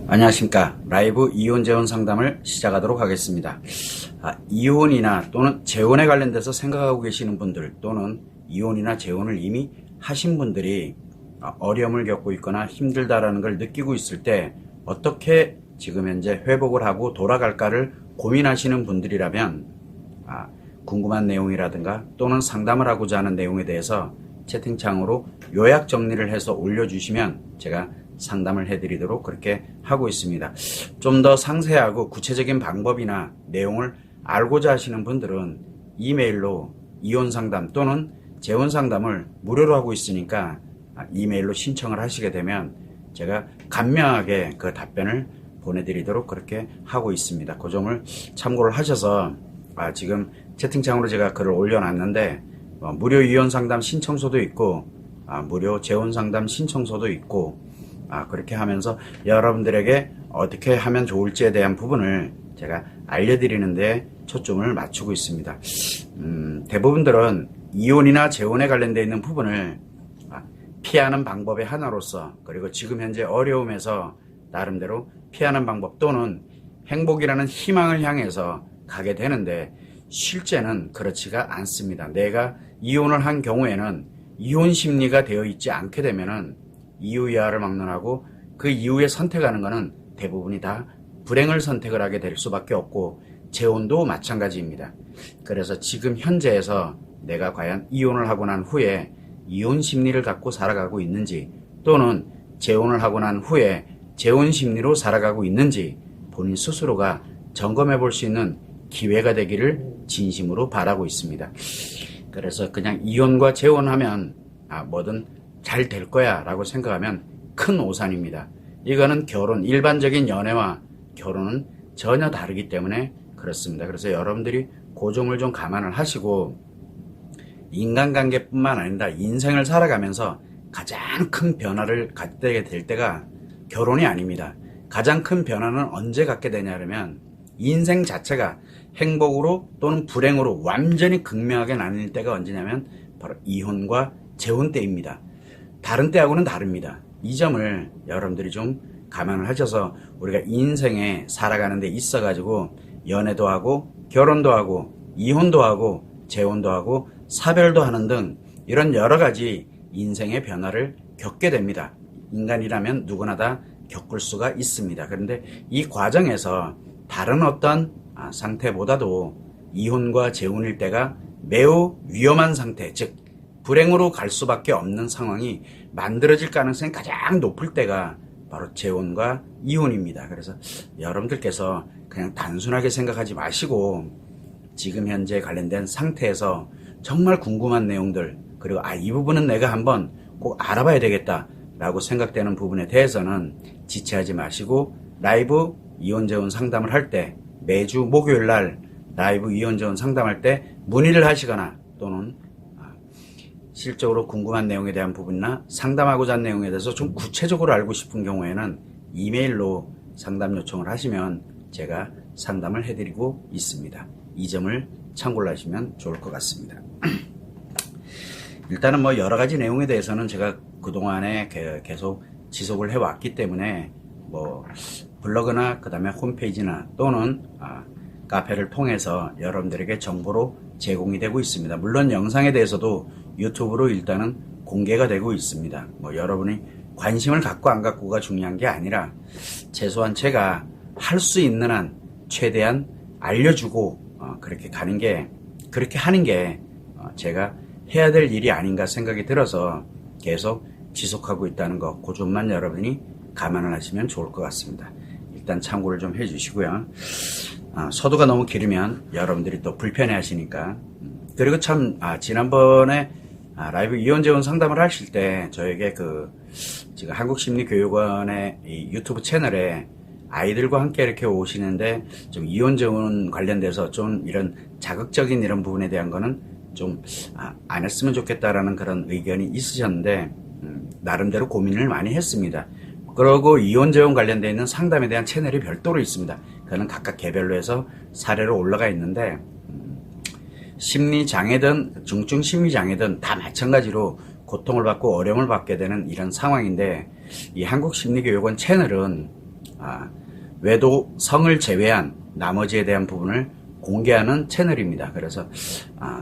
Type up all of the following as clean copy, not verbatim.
안녕하십니까. 라이브 이혼 재혼 상담을 시작하도록 하겠습니다. 이혼이나 또는 재혼에 관련돼서 생각하고 계시는 분들, 또는 이혼이나 재혼을 이미 하신 분들이 어려움을 겪고 있거나 힘들다라는 걸 느끼고 있을 때 어떻게 지금 현재 회복을 하고 돌아갈까를 고민하시는 분들이라면 궁금한 내용이라든가 또는 상담을 하고자 하는 내용에 대해서 채팅창으로 요약 정리를 해서 올려주시면 제가 상담을 해드리도록 그렇게 하고 있습니다. 좀 더 상세하고 구체적인 방법이나 내용을 알고자 하시는 분들은 이메일로 이혼 상담 또는 재혼 상담을 무료로 하고 있으니까 이메일로 신청을 하시게 되면 제가 간명하게 그 답변을 보내드리도록 그렇게 하고 있습니다. 그 점을 참고를 하셔서 지금 채팅창으로 제가 글을 올려놨는데 무료 이혼 상담 신청서도 있고 무료 재혼 상담 신청서도 있고 그렇게 하면서 여러분들에게 어떻게 하면 좋을지에 대한 부분을 제가 알려드리는 데 초점을 맞추고 있습니다. 대부분들은 이혼이나 재혼에 관련되어 있는 부분을 피하는 방법의 하나로서, 그리고 지금 현재 어려움에서 나름대로 피하는 방법 또는 행복이라는 희망을 향해서 가게 되는데 실제는 그렇지가 않습니다. 내가 이혼을 한 경우에는 이혼 심리가 되어 있지 않게 되면은 이후 이하를 막론하고 그 이후에 선택하는 것은 대부분이 다 불행을 선택을 하게 될 수밖에 없고, 재혼도 마찬가지입니다. 그래서 지금 현재에서 내가 과연 이혼을 하고 난 후에 이혼 심리를 갖고 살아가고 있는지, 또는 재혼을 하고 난 후에 재혼 심리로 살아가고 있는지 본인 스스로가 점검해 볼 수 있는 기회가 되기를 진심으로 바라고 있습니다. 그래서 그냥 이혼과 재혼하면 뭐든 잘 될 거야 라고 생각하면 큰 오산입니다. 이거는 일반적인 연애와 결혼은 전혀 다르기 때문에 그렇습니다. 그래서 여러분들이 그 점을 좀 감안을 하시고, 인간관계뿐만 아니라 인생을 살아가면서 가장 큰 변화를 갖게 될 때가 결혼이 아닙니다. 가장 큰 변화는 언제 갖게 되냐면 인생 자체가 행복으로 또는 불행으로 완전히 극명하게 나뉠 때가 언제냐면 바로 이혼과 재혼 때입니다. 다른 때하고는 다릅니다. 이 점을 여러분들이 좀 감안을 하셔서 우리가 인생에 살아가는 데 있어 가지고 연애도 하고 결혼도 하고 이혼도 하고 재혼도 하고 사별도 하는 등 이런 여러 가지 인생의 변화를 겪게 됩니다. 인간이라면 누구나 다 겪을 수가 있습니다. 그런데 이 과정에서 다른 어떤 상태보다도 이혼과 재혼일 때가 매우 위험한 상태, 즉 불행으로 갈 수밖에 없는 상황이 만들어질 가능성이 가장 높을 때가 바로 재혼과 이혼입니다. 그래서 여러분들께서 그냥 단순하게 생각하지 마시고 지금 현재 관련된 상태에서 정말 궁금한 내용들, 그리고 이 부분은 내가 한번 꼭 알아봐야 되겠다 라고 생각되는 부분에 대해서는 지체하지 마시고 라이브 이혼 재혼 상담을 할 때, 매주 목요일 날 라이브 이혼 재혼 상담할 때 문의를 하시거나 또는 실적으로 궁금한 내용에 대한 부분이나 상담하고자 하는 내용에 대해서 좀 구체적으로 알고 싶은 경우에는 이메일로 상담 요청을 하시면 제가 상담을 해드리고 있습니다. 이 점을 참고를 하시면 좋을 것 같습니다. 일단은 여러 가지 내용에 대해서는 제가 그동안에 계속 지속을 해왔기 때문에 블로그나 그 다음에 홈페이지나 또는 카페를 통해서 여러분들에게 정보로 제공이 되고 있습니다. 물론 영상에 대해서도 유튜브로 일단은 공개가 되고 있습니다. 여러분이 관심을 갖고 안 갖고가 중요한 게 아니라 최소한 제가 할 수 있는 한 최대한 알려주고 그렇게 하는 게 제가 해야 될 일이 아닌가 생각이 들어서 계속 지속하고 있다는 거, 그 점만 여러분이 감안을 하시면 좋을 것 같습니다. 일단 참고를 좀 해주시고요. 서두가 너무 길으면 여러분들이 또 불편해 하시니까. 그리고 참 지난번에 라이브 이혼 재혼 상담을 하실 때 저에게 지금 한국심리교육원의 이 유튜브 채널에 아이들과 함께 이렇게 오시는데 좀 이혼 재혼 관련돼서 좀 이런 자극적인 이런 부분에 대한 거는 좀 안 했으면 좋겠다라는 그런 의견이 있으셨는데 나름대로 고민을 많이 했습니다. 그리고 이혼 재혼 관련되어 있는 상담에 대한 채널이 별도로 있습니다. 그거는 각각 개별로 해서 사례로 올라가 있는데 심리장애든 중증 심리장애든 다 마찬가지로 고통을 받고 어려움을 받게 되는 이런 상황인데, 이 한국심리교육원 채널은 외도성을 제외한 나머지에 대한 부분을 공개하는 채널입니다. 그래서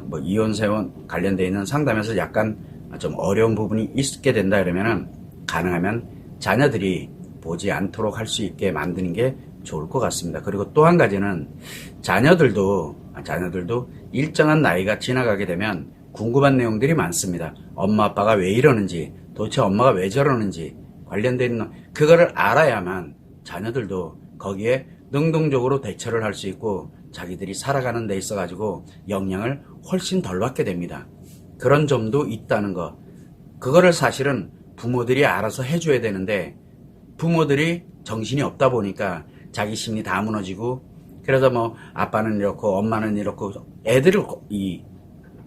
뭐 이혼 재혼 관련되어 있는 상담에서 약간 좀 어려운 부분이 있게 된다 그러면은 가능하면 자녀들이 보지 않도록 할 수 있게 만드는 게 좋을 것 같습니다. 그리고 또 한 가지는 자녀들도 일정한 나이가 지나가게 되면 궁금한 내용들이 많습니다. 엄마 아빠가 왜 이러는지, 도대체 엄마가 왜 저러는지 관련된 그거를 알아야만 자녀들도 거기에 능동적으로 대처를 할 수 있고 자기들이 살아가는 데 있어 가지고 영향을 훨씬 덜 받게 됩니다. 그런 점도 있다는 거. 그거를 사실은 부모들이 알아서 해줘야 되는데 부모들이 정신이 없다 보니까 자기 심리 다 무너지고, 그래서 뭐 아빠는 이렇고 엄마는 이렇고 애들을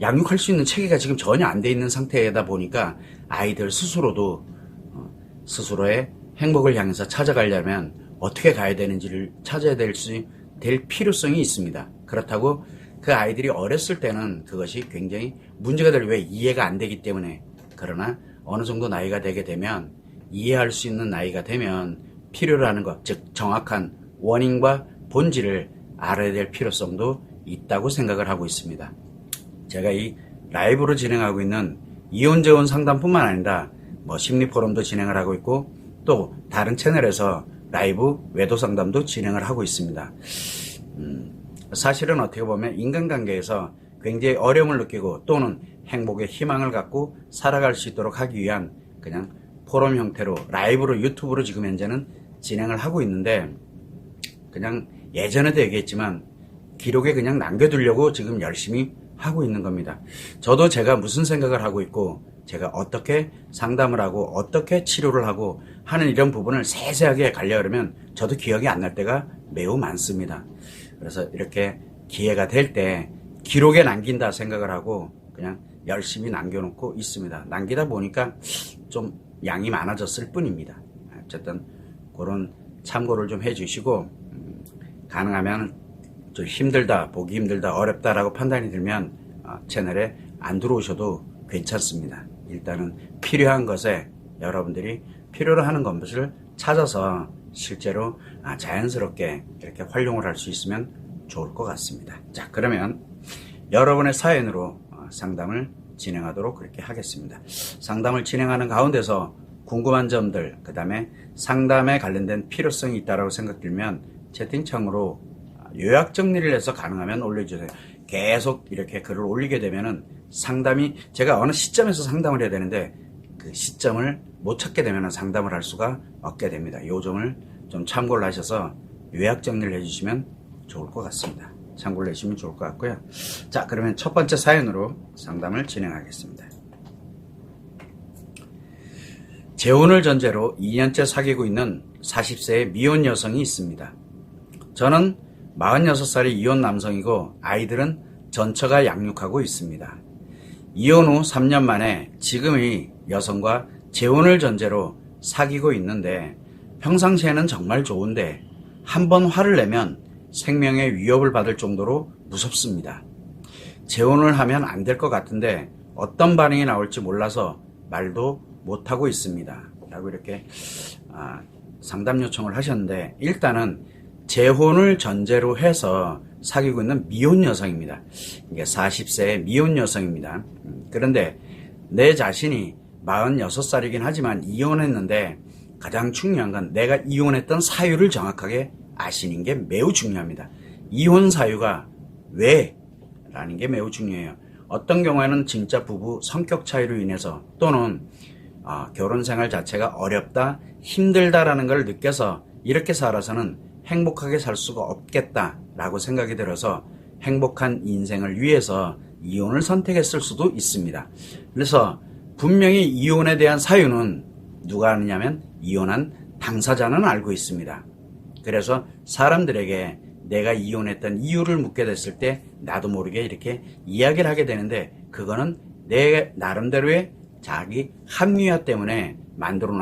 양육할 수 있는 체계가 지금 전혀 안 돼 있는 상태다 보니까 아이들 스스로도 스스로의 행복을 향해서 찾아가려면 어떻게 가야 되는지를 찾아야 될 필요성이 있습니다. 그렇다고 그 아이들이 어렸을 때는 그것이 굉장히 문제가 될 왜 이해가 안 되기 때문에, 그러나 어느 정도 나이가 되게 되면 이해할 수 있는 나이가 되면 필요로 하는 것, 즉 정확한 원인과 본질을 알아야 될 필요성도 있다고 생각을 하고 있습니다. 제가 이 라이브로 진행하고 있는 이혼 재혼 상담뿐만 아니라 뭐 심리 포럼도 진행을 하고 있고 또 다른 채널에서 라이브 외도 상담도 진행을 하고 있습니다. 사실은 어떻게 보면 인간관계에서 굉장히 어려움을 느끼고 또는 행복의 희망을 갖고 살아갈 수 있도록 하기 위한 그냥 포럼 형태로 라이브로 유튜브로 지금 현재는 진행을 하고 있는데, 그냥 예전에도 얘기했지만 기록에 그냥 남겨두려고 지금 열심히 하고 있는 겁니다. 저도 제가 무슨 생각을 하고 있고 제가 어떻게 상담을 하고 어떻게 치료를 하고 하는 이런 부분을 세세하게 가려면 저도 기억이 안 날 때가 매우 많습니다. 그래서 이렇게 기회가 될 때 기록에 남긴다 생각을 하고 그냥 열심히 남겨놓고 있습니다. 남기다 보니까 좀 양이 많아졌을 뿐입니다. 어쨌든 그런 참고를 좀 해주시고, 가능하면 좀 힘들다, 보기 힘들다, 어렵다라고 판단이 들면 채널에 안 들어오셔도 괜찮습니다. 일단은 필요한 것에 여러분들이 필요로 하는 것을 찾아서 실제로 자연스럽게 이렇게 활용을 할 수 있으면 좋을 것 같습니다. 자, 그러면 여러분의 사연으로 상담을 진행하도록 그렇게 하겠습니다. 상담을 진행하는 가운데서 궁금한 점들, 그 다음에 상담에 관련된 필요성이 있다고 생각들면 채팅창으로 요약 정리를 해서 가능하면 올려주세요. 계속 이렇게 글을 올리게 되면은 상담이, 제가 어느 시점에서 상담을 해야 되는데 그 시점을 못 찾게 되면 상담을 할 수가 없게 됩니다. 이 점을 좀 참고를 하셔서 요약 정리를 해주시면 좋을 것 같습니다. 참고를 해주시면 좋을 것 같고요. 자, 그러면 첫 번째 사연으로 상담을 진행하겠습니다. 재혼을 전제로 2년째 사귀고 있는 40세의 미혼 여성이 있습니다. 저는 46살의 이혼 남성이고 아이들은 전처가 양육하고 있습니다. 이혼 후 3년 만에 지금의 여성과 재혼을 전제로 사귀고 있는데 평상시에는 정말 좋은데 한번 화를 내면 생명의 위협을 받을 정도로 무섭습니다. 재혼을 하면 안 될 것 같은데 어떤 반응이 나올지 몰라서 말도 못하고 있습니다. 라고 이렇게 상담 요청을 하셨는데, 일단은 재혼을 전제로 해서 사귀고 있는 미혼 여성입니다. 이게 40세의 미혼 여성입니다. 그런데 내 자신이 46살이긴 하지만 이혼했는데 가장 중요한 건 내가 이혼했던 사유를 정확하게 아시는 게 매우 중요합니다. 이혼 사유가 왜? 라는 게 매우 중요해요. 어떤 경우에는 진짜 부부 성격 차이로 인해서 또는 결혼 생활 자체가 어렵다, 힘들다라는 걸 느껴서 이렇게 살아서는 행복하게 살 수가 없겠다라고 생각이 들어서 행복한 인생을 위해서 이혼을 선택했을 수도 있습니다. 그래서 분명히 이혼에 대한 사유는 누가 아느냐면 이혼한 당사자는 알고 있습니다. 그래서 사람들에게 내가 이혼했던 이유를 묻게 됐을 때 나도 모르게 이렇게 이야기를 하게 되는데, 그거는 내 나름대로의 자기 합리화 때문에 만들어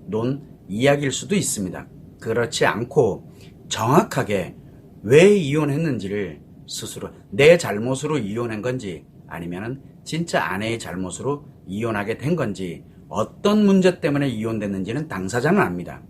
놓은 이야기일 수도 있습니다. 그렇지 않고 정확하게 왜 이혼했는지를 스스로 내 잘못으로 이혼한 건지 아니면은 진짜 아내의 잘못으로 이혼하게 된 건지 어떤 문제 때문에 이혼됐는지는 당사자는 압니다.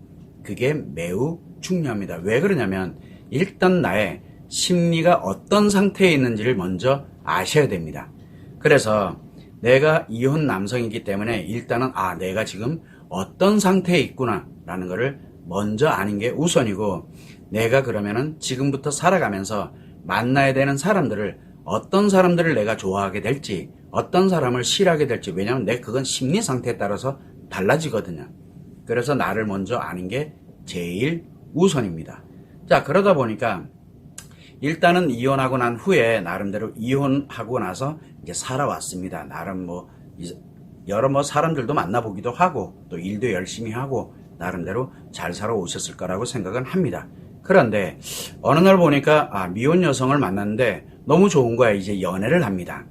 그게 매우 중요합니다. 왜 그러냐면 일단 나의 심리가 어떤 상태에 있는지를 먼저 아셔야 됩니다. 그래서 내가 이혼 남성이기 때문에 일단은 내가 지금 어떤 상태에 있구나 라는 것을 먼저 아는 게 우선이고, 내가 그러면은 지금부터 살아가면서 만나야 되는 사람들을, 어떤 사람들을 내가 좋아하게 될지, 어떤 사람을 싫어하게 될지, 왜냐하면 그건 심리 상태에 따라서 달라지거든요. 그래서 나를 먼저 아는 게 제일 우선입니다. 자, 그러다 보니까 일단은 이혼하고 난 후에 나름대로 이혼하고 나서 이제 살아왔습니다. 나름 여러 사람들도 만나보기도 하고 또 일도 열심히 하고 나름대로 잘 살아오셨을 거라고 생각은 합니다. 그런데 어느 날 보니까 미혼 여성을 만났는데 너무 좋은 거야. 이제 연애를 합니다.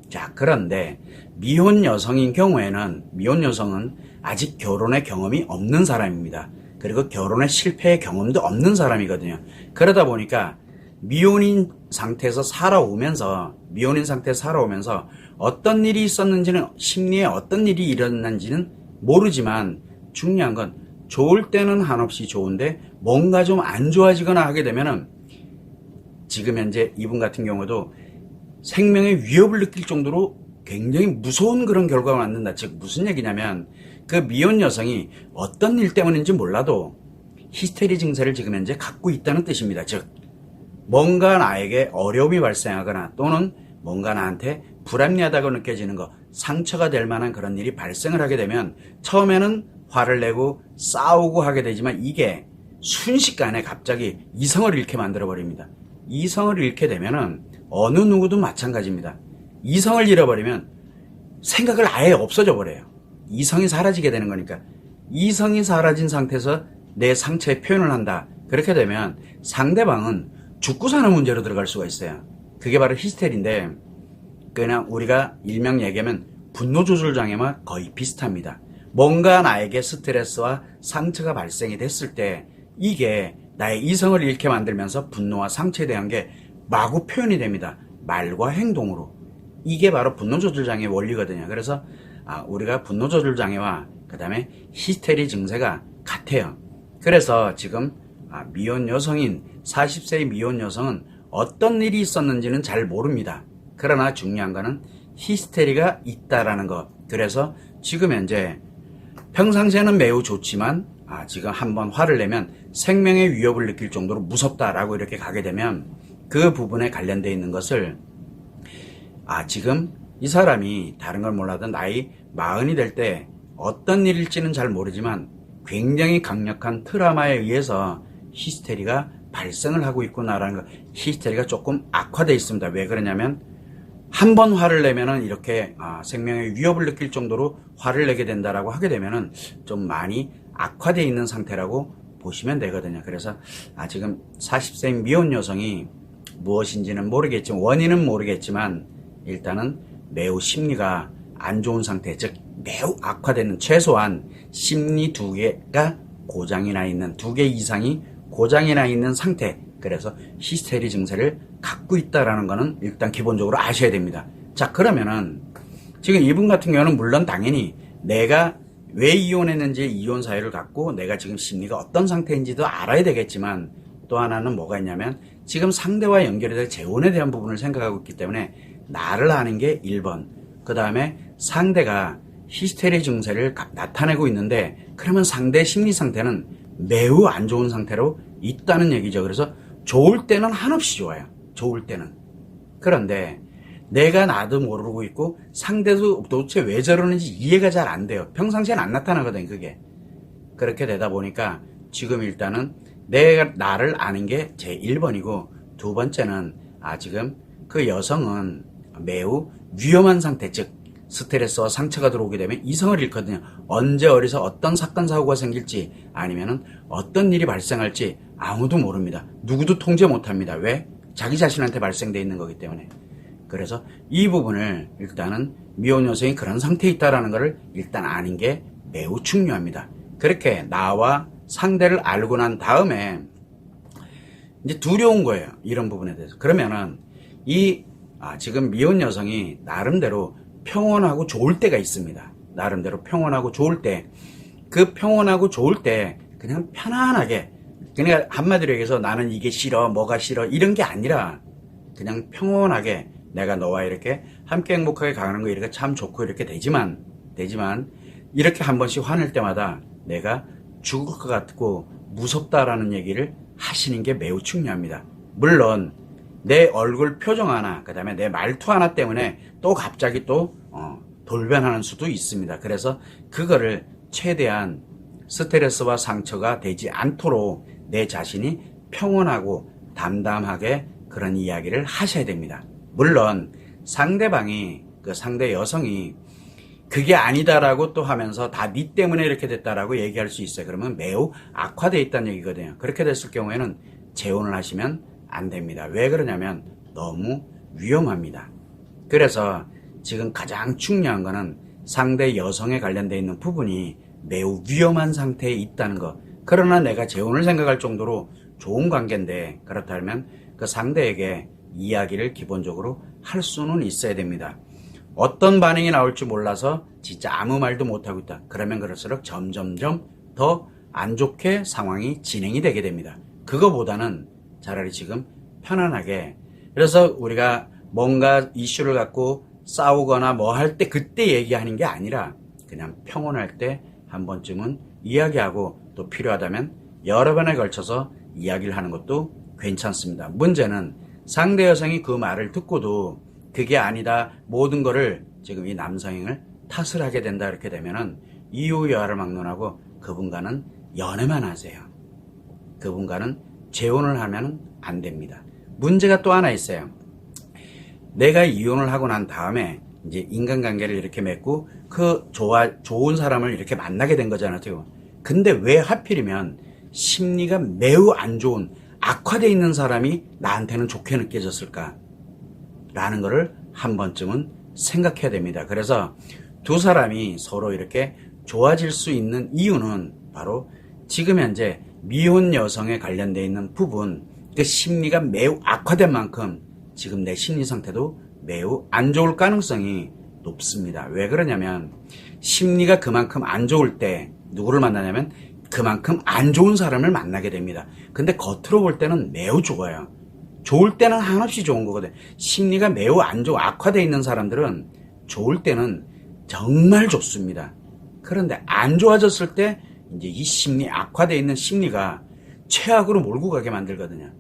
자, 그런데 미혼 여성인 경우에는, 미혼 여성은 아직 결혼의 경험이 없는 사람입니다. 그리고 결혼의 실패의 경험도 없는 사람이거든요. 그러다 보니까 미혼인 상태에서 살아오면서 어떤 일이 있었는지는, 심리에 어떤 일이 일어났는지는 모르지만, 중요한 건 좋을 때는 한없이 좋은데 뭔가 좀 안 좋아지거나 하게 되면은, 지금 현재 이분 같은 경우도 생명의 위협을 느낄 정도로 굉장히 무서운 그런 결과가 낳는다. 즉 무슨 얘기냐면, 그 미혼 여성이 어떤 일 때문인지 몰라도 히스테리 증세를 지금 현재 갖고 있다는 뜻입니다. 즉 뭔가 나에게 어려움이 발생하거나 또는 뭔가 나한테 불합리하다고 느껴지는 것, 상처가 될 만한 그런 일이 발생을 하게 되면 처음에는 화를 내고 싸우고 하게 되지만, 이게 순식간에 갑자기 이성을 잃게 만들어 버립니다. 이성을 잃게 되면은 어느 누구도 마찬가지입니다. 이성을 잃어버리면 생각을 아예 없어져 버려요. 이성이 사라지게 되는 거니까. 이성이 사라진 상태에서 내 상처에 표현을 한다. 그렇게 되면 상대방은 죽고 사는 문제로 들어갈 수가 있어요. 그게 바로 히스테리인데, 그냥 우리가 일명 얘기하면 분노 조절 장애와 거의 비슷합니다. 뭔가 나에게 스트레스와 상처가 발생이 됐을 때 이게 나의 이성을 잃게 만들면서 분노와 상처에 대한 게 마구 표현이 됩니다. 말과 행동으로. 이게 바로 분노 조절 장애의 원리거든요. 그래서 우리가 분노 조절 장애와 그 다음에 히스테리 증세가 같아요. 그래서 지금 미혼 여성인 40세의 미혼 여성은 어떤 일이 있었는지는 잘 모릅니다. 그러나 중요한 거는 히스테리가 있다라는 것. 그래서 지금 현재 평상시에는 매우 좋지만 지금 한번 화를 내면 생명의 위협을 느낄 정도로 무섭다라고 이렇게 가게 되면, 그 부분에 관련되어 있는 것을 지금 이 사람이 다른 걸 몰라도 나이 40이 될 때 어떤 일일지는 잘 모르지만 굉장히 강력한 트라우마에 의해서 히스테리가 발생을 하고 있구나라는 거. 히스테리가 조금 악화되어 있습니다. 왜 그러냐면 한 번 화를 내면은 이렇게 생명의 위협을 느낄 정도로 화를 내게 된다라고 하게 되면은 좀 많이 악화되어 있는 상태라고 보시면 되거든요. 그래서 지금 40세인 미혼 여성이 무엇인지는 모르겠지만, 원인은 모르겠지만 일단은 매우 심리가 안 좋은 상태, 즉 매우 악화되는, 최소한 심리 2개가 고장이 나 있는, 2개 이상이 고장이 나 있는 상태. 그래서 히스테리 증세를 갖고 있다라는 거는 일단 기본적으로 아셔야 됩니다. 자, 그러면은 지금 이분 같은 경우는 물론 당연히 내가 왜 이혼했는지, 이혼 사유를 갖고 내가 지금 심리가 어떤 상태인지도 알아야 되겠지만, 또 하나는 뭐가 있냐면 지금 상대와 연결이 될 재혼에 대한 부분을 생각하고 있기 때문에 나를 아는 게 1번, 그 다음에 상대가 히스테리 증세를 나타내고 있는데 그러면 상대의 심리 상태는 매우 안 좋은 상태로 있다는 얘기죠. 그래서 좋을 때는 한없이 좋아요. 좋을 때는. 그런데 내가 나도 모르고 있고 상대도 도대체 왜 저러는지 이해가 잘 안 돼요. 평상시엔 안 나타나거든요, 그게. 그렇게 되다 보니까 지금 일단은 내가 나를 아는 게 제 1번이고, 두 번째는 지금 그 여성은 매우 위험한 상태, 즉 스트레스와 상처가 들어오게 되면 이성을 잃거든요. 언제 어디서 어떤 사건 사고가 생길지, 아니면은 어떤 일이 발생할지 아무도 모릅니다. 누구도 통제 못합니다. 왜? 자기 자신한테 발생돼 있는 거기 때문에. 그래서 이 부분을 일단은 미혼 여성이 그런 상태에 있다라는 것을 일단 아는 게 매우 중요합니다. 그렇게 나와 상대를 알고 난 다음에 이제 두려운 거예요. 이런 부분에 대해서. 그러면은 지금 미혼 여성이 나름대로 평온하고 좋을 때가 있습니다. 나름대로 평온하고 좋을 때, 그 평온하고 좋을 때 그냥 편안하게 그러니까 한마디로 얘기해서 나는 이게 싫어, 뭐가 싫어, 이런 게 아니라 그냥 평온하게 내가 너와 이렇게 함께 행복하게 가는 거 이렇게 참 좋고 이렇게 되지만 이렇게 한 번씩 화낼 때마다 내가 죽을 것 같고 무섭다라는 얘기를 하시는 게 매우 중요합니다. 물론 내 얼굴 표정 하나, 그 다음에 내 말투 하나 때문에 또 갑자기 또 돌변하는 수도 있습니다. 그래서 그거를 최대한 스트레스와 상처가 되지 않도록 내 자신이 평온하고 담담하게 그런 이야기를 하셔야 됩니다. 물론 상대방이, 그 상대 여성이 그게 아니다라고 또 하면서 다 네 때문에 이렇게 됐다라고 얘기할 수 있어요. 그러면 매우 악화되어 있다는 얘기거든요. 그렇게 됐을 경우에는 재혼을 하시면 안 됩니다. 왜 그러냐면 너무 위험합니다. 그래서 지금 가장 중요한 거는 상대 여성에 관련되어 있는 부분이 매우 위험한 상태에 있다는 것. 그러나 내가 재혼을 생각할 정도로 좋은 관계인데 그렇다면 그 상대에게 이야기를 기본적으로 할 수는 있어야 됩니다. 어떤 반응이 나올지 몰라서 진짜 아무 말도 못하고 있다. 그러면 그럴수록 점점점 더 안 좋게 상황이 진행이 되게 됩니다. 그거보다는 차라리 지금 편안하게, 그래서 우리가 뭔가 이슈를 갖고 싸우거나 뭐 할 때 그때 얘기하는 게 아니라 그냥 평온할 때 한 번쯤은 이야기하고 또 필요하다면 여러 번에 걸쳐서 이야기를 하는 것도 괜찮습니다. 문제는 상대 여성이 그 말을 듣고도 그게 아니다, 모든 거를 지금 이 남성을 탓을 하게 된다. 이렇게 되면은 이유여하를 막론하고 그분과는 연애만 하세요. 그분과는 재혼을 하면 안 됩니다. 문제가 또 하나 있어요. 내가 이혼을 하고 난 다음에 이제 인간관계를 이렇게 맺고 그 좋은 사람을 이렇게 만나게 된 거잖아요. 근데 왜 하필이면 심리가 매우 안 좋은 악화되어 있는 사람이 나한테는 좋게 느껴졌을까? 라는 거를 한 번쯤은 생각해야 됩니다. 그래서 두 사람이 서로 이렇게 좋아질 수 있는 이유는 바로 지금 현재 미혼 여성에 관련되어 있는 부분, 그 심리가 매우 악화된 만큼 지금 내 심리 상태도 매우 안 좋을 가능성이 높습니다. 왜 그러냐면 심리가 그만큼 안 좋을 때 누구를 만나냐면 그만큼 안 좋은 사람을 만나게 됩니다. 근데 겉으로 볼 때는 매우 좋아요. 좋을 때는 한없이 좋은 거거든. 심리가 매우 안 좋고 악화되어 있는 사람들은 좋을 때는 정말 좋습니다. 그런데 안 좋아졌을 때 이제 이 심리, 악화되어 있는 심리가 최악으로 몰고 가게 만들거든요.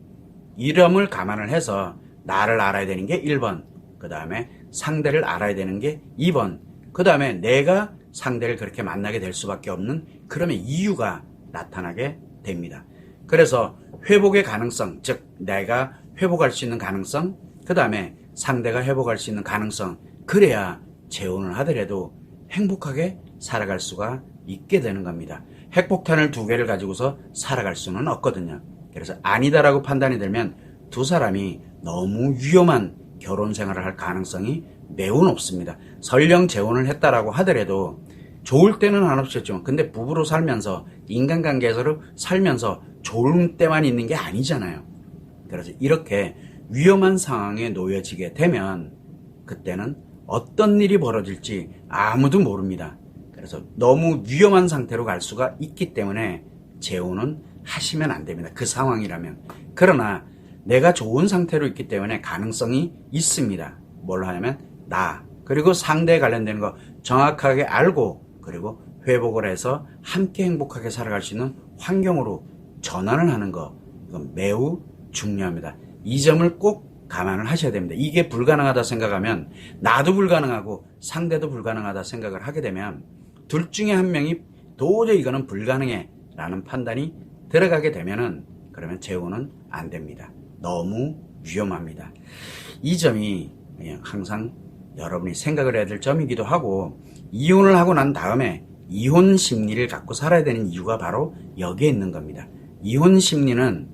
이름을 감안을 해서 나를 알아야 되는 게 1번, 그 다음에 상대를 알아야 되는 게 2번, 그 다음에 내가 상대를 그렇게 만나게 될 수밖에 없는 그러면 이유가 나타나게 됩니다. 그래서 회복의 가능성, 즉 내가 회복할 수 있는 가능성, 그 다음에 상대가 회복할 수 있는 가능성, 그래야 재혼을 하더라도 행복하게 살아갈 수가 있게 되는 겁니다. 핵폭탄을 2개를 가지고서 살아갈 수는 없거든요. 그래서 아니다라고 판단이 되면 두 사람이 너무 위험한 결혼 생활을 할 가능성이 매우 높습니다. 설령 재혼을 했다라고 하더라도 좋을 때는 한없이 했지만 근데 부부로 살면서 인간관계에서 살면서 좋은 때만 있는 게 아니잖아요. 그래서 이렇게 위험한 상황에 놓여지게 되면 그때는 어떤 일이 벌어질지 아무도 모릅니다. 그래서 너무 위험한 상태로 갈 수가 있기 때문에 재혼은 하시면 안 됩니다. 그 상황이라면. 그러나 내가 좋은 상태로 있기 때문에 가능성이 있습니다. 뭘 하냐면 나 그리고 상대에 관련되는 거 정확하게 알고 그리고 회복을 해서 함께 행복하게 살아갈 수 있는 환경으로 전환을 하는 거, 이건 매우 중요합니다. 이 점을 꼭 감안을 하셔야 됩니다. 이게 불가능하다 생각하면 나도 불가능하고 상대도 불가능하다 생각을 하게 되면 둘 중에 한 명이 도저히 이거는 불가능해 라는 판단이 들어가게 되면은 그러면 재혼은 안 됩니다. 너무 위험합니다. 이 점이 항상 여러분이 생각을 해야 될 점이기도 하고, 이혼을 하고 난 다음에 이혼 심리를 갖고 살아야 되는 이유가 바로 여기에 있는 겁니다. 이혼 심리는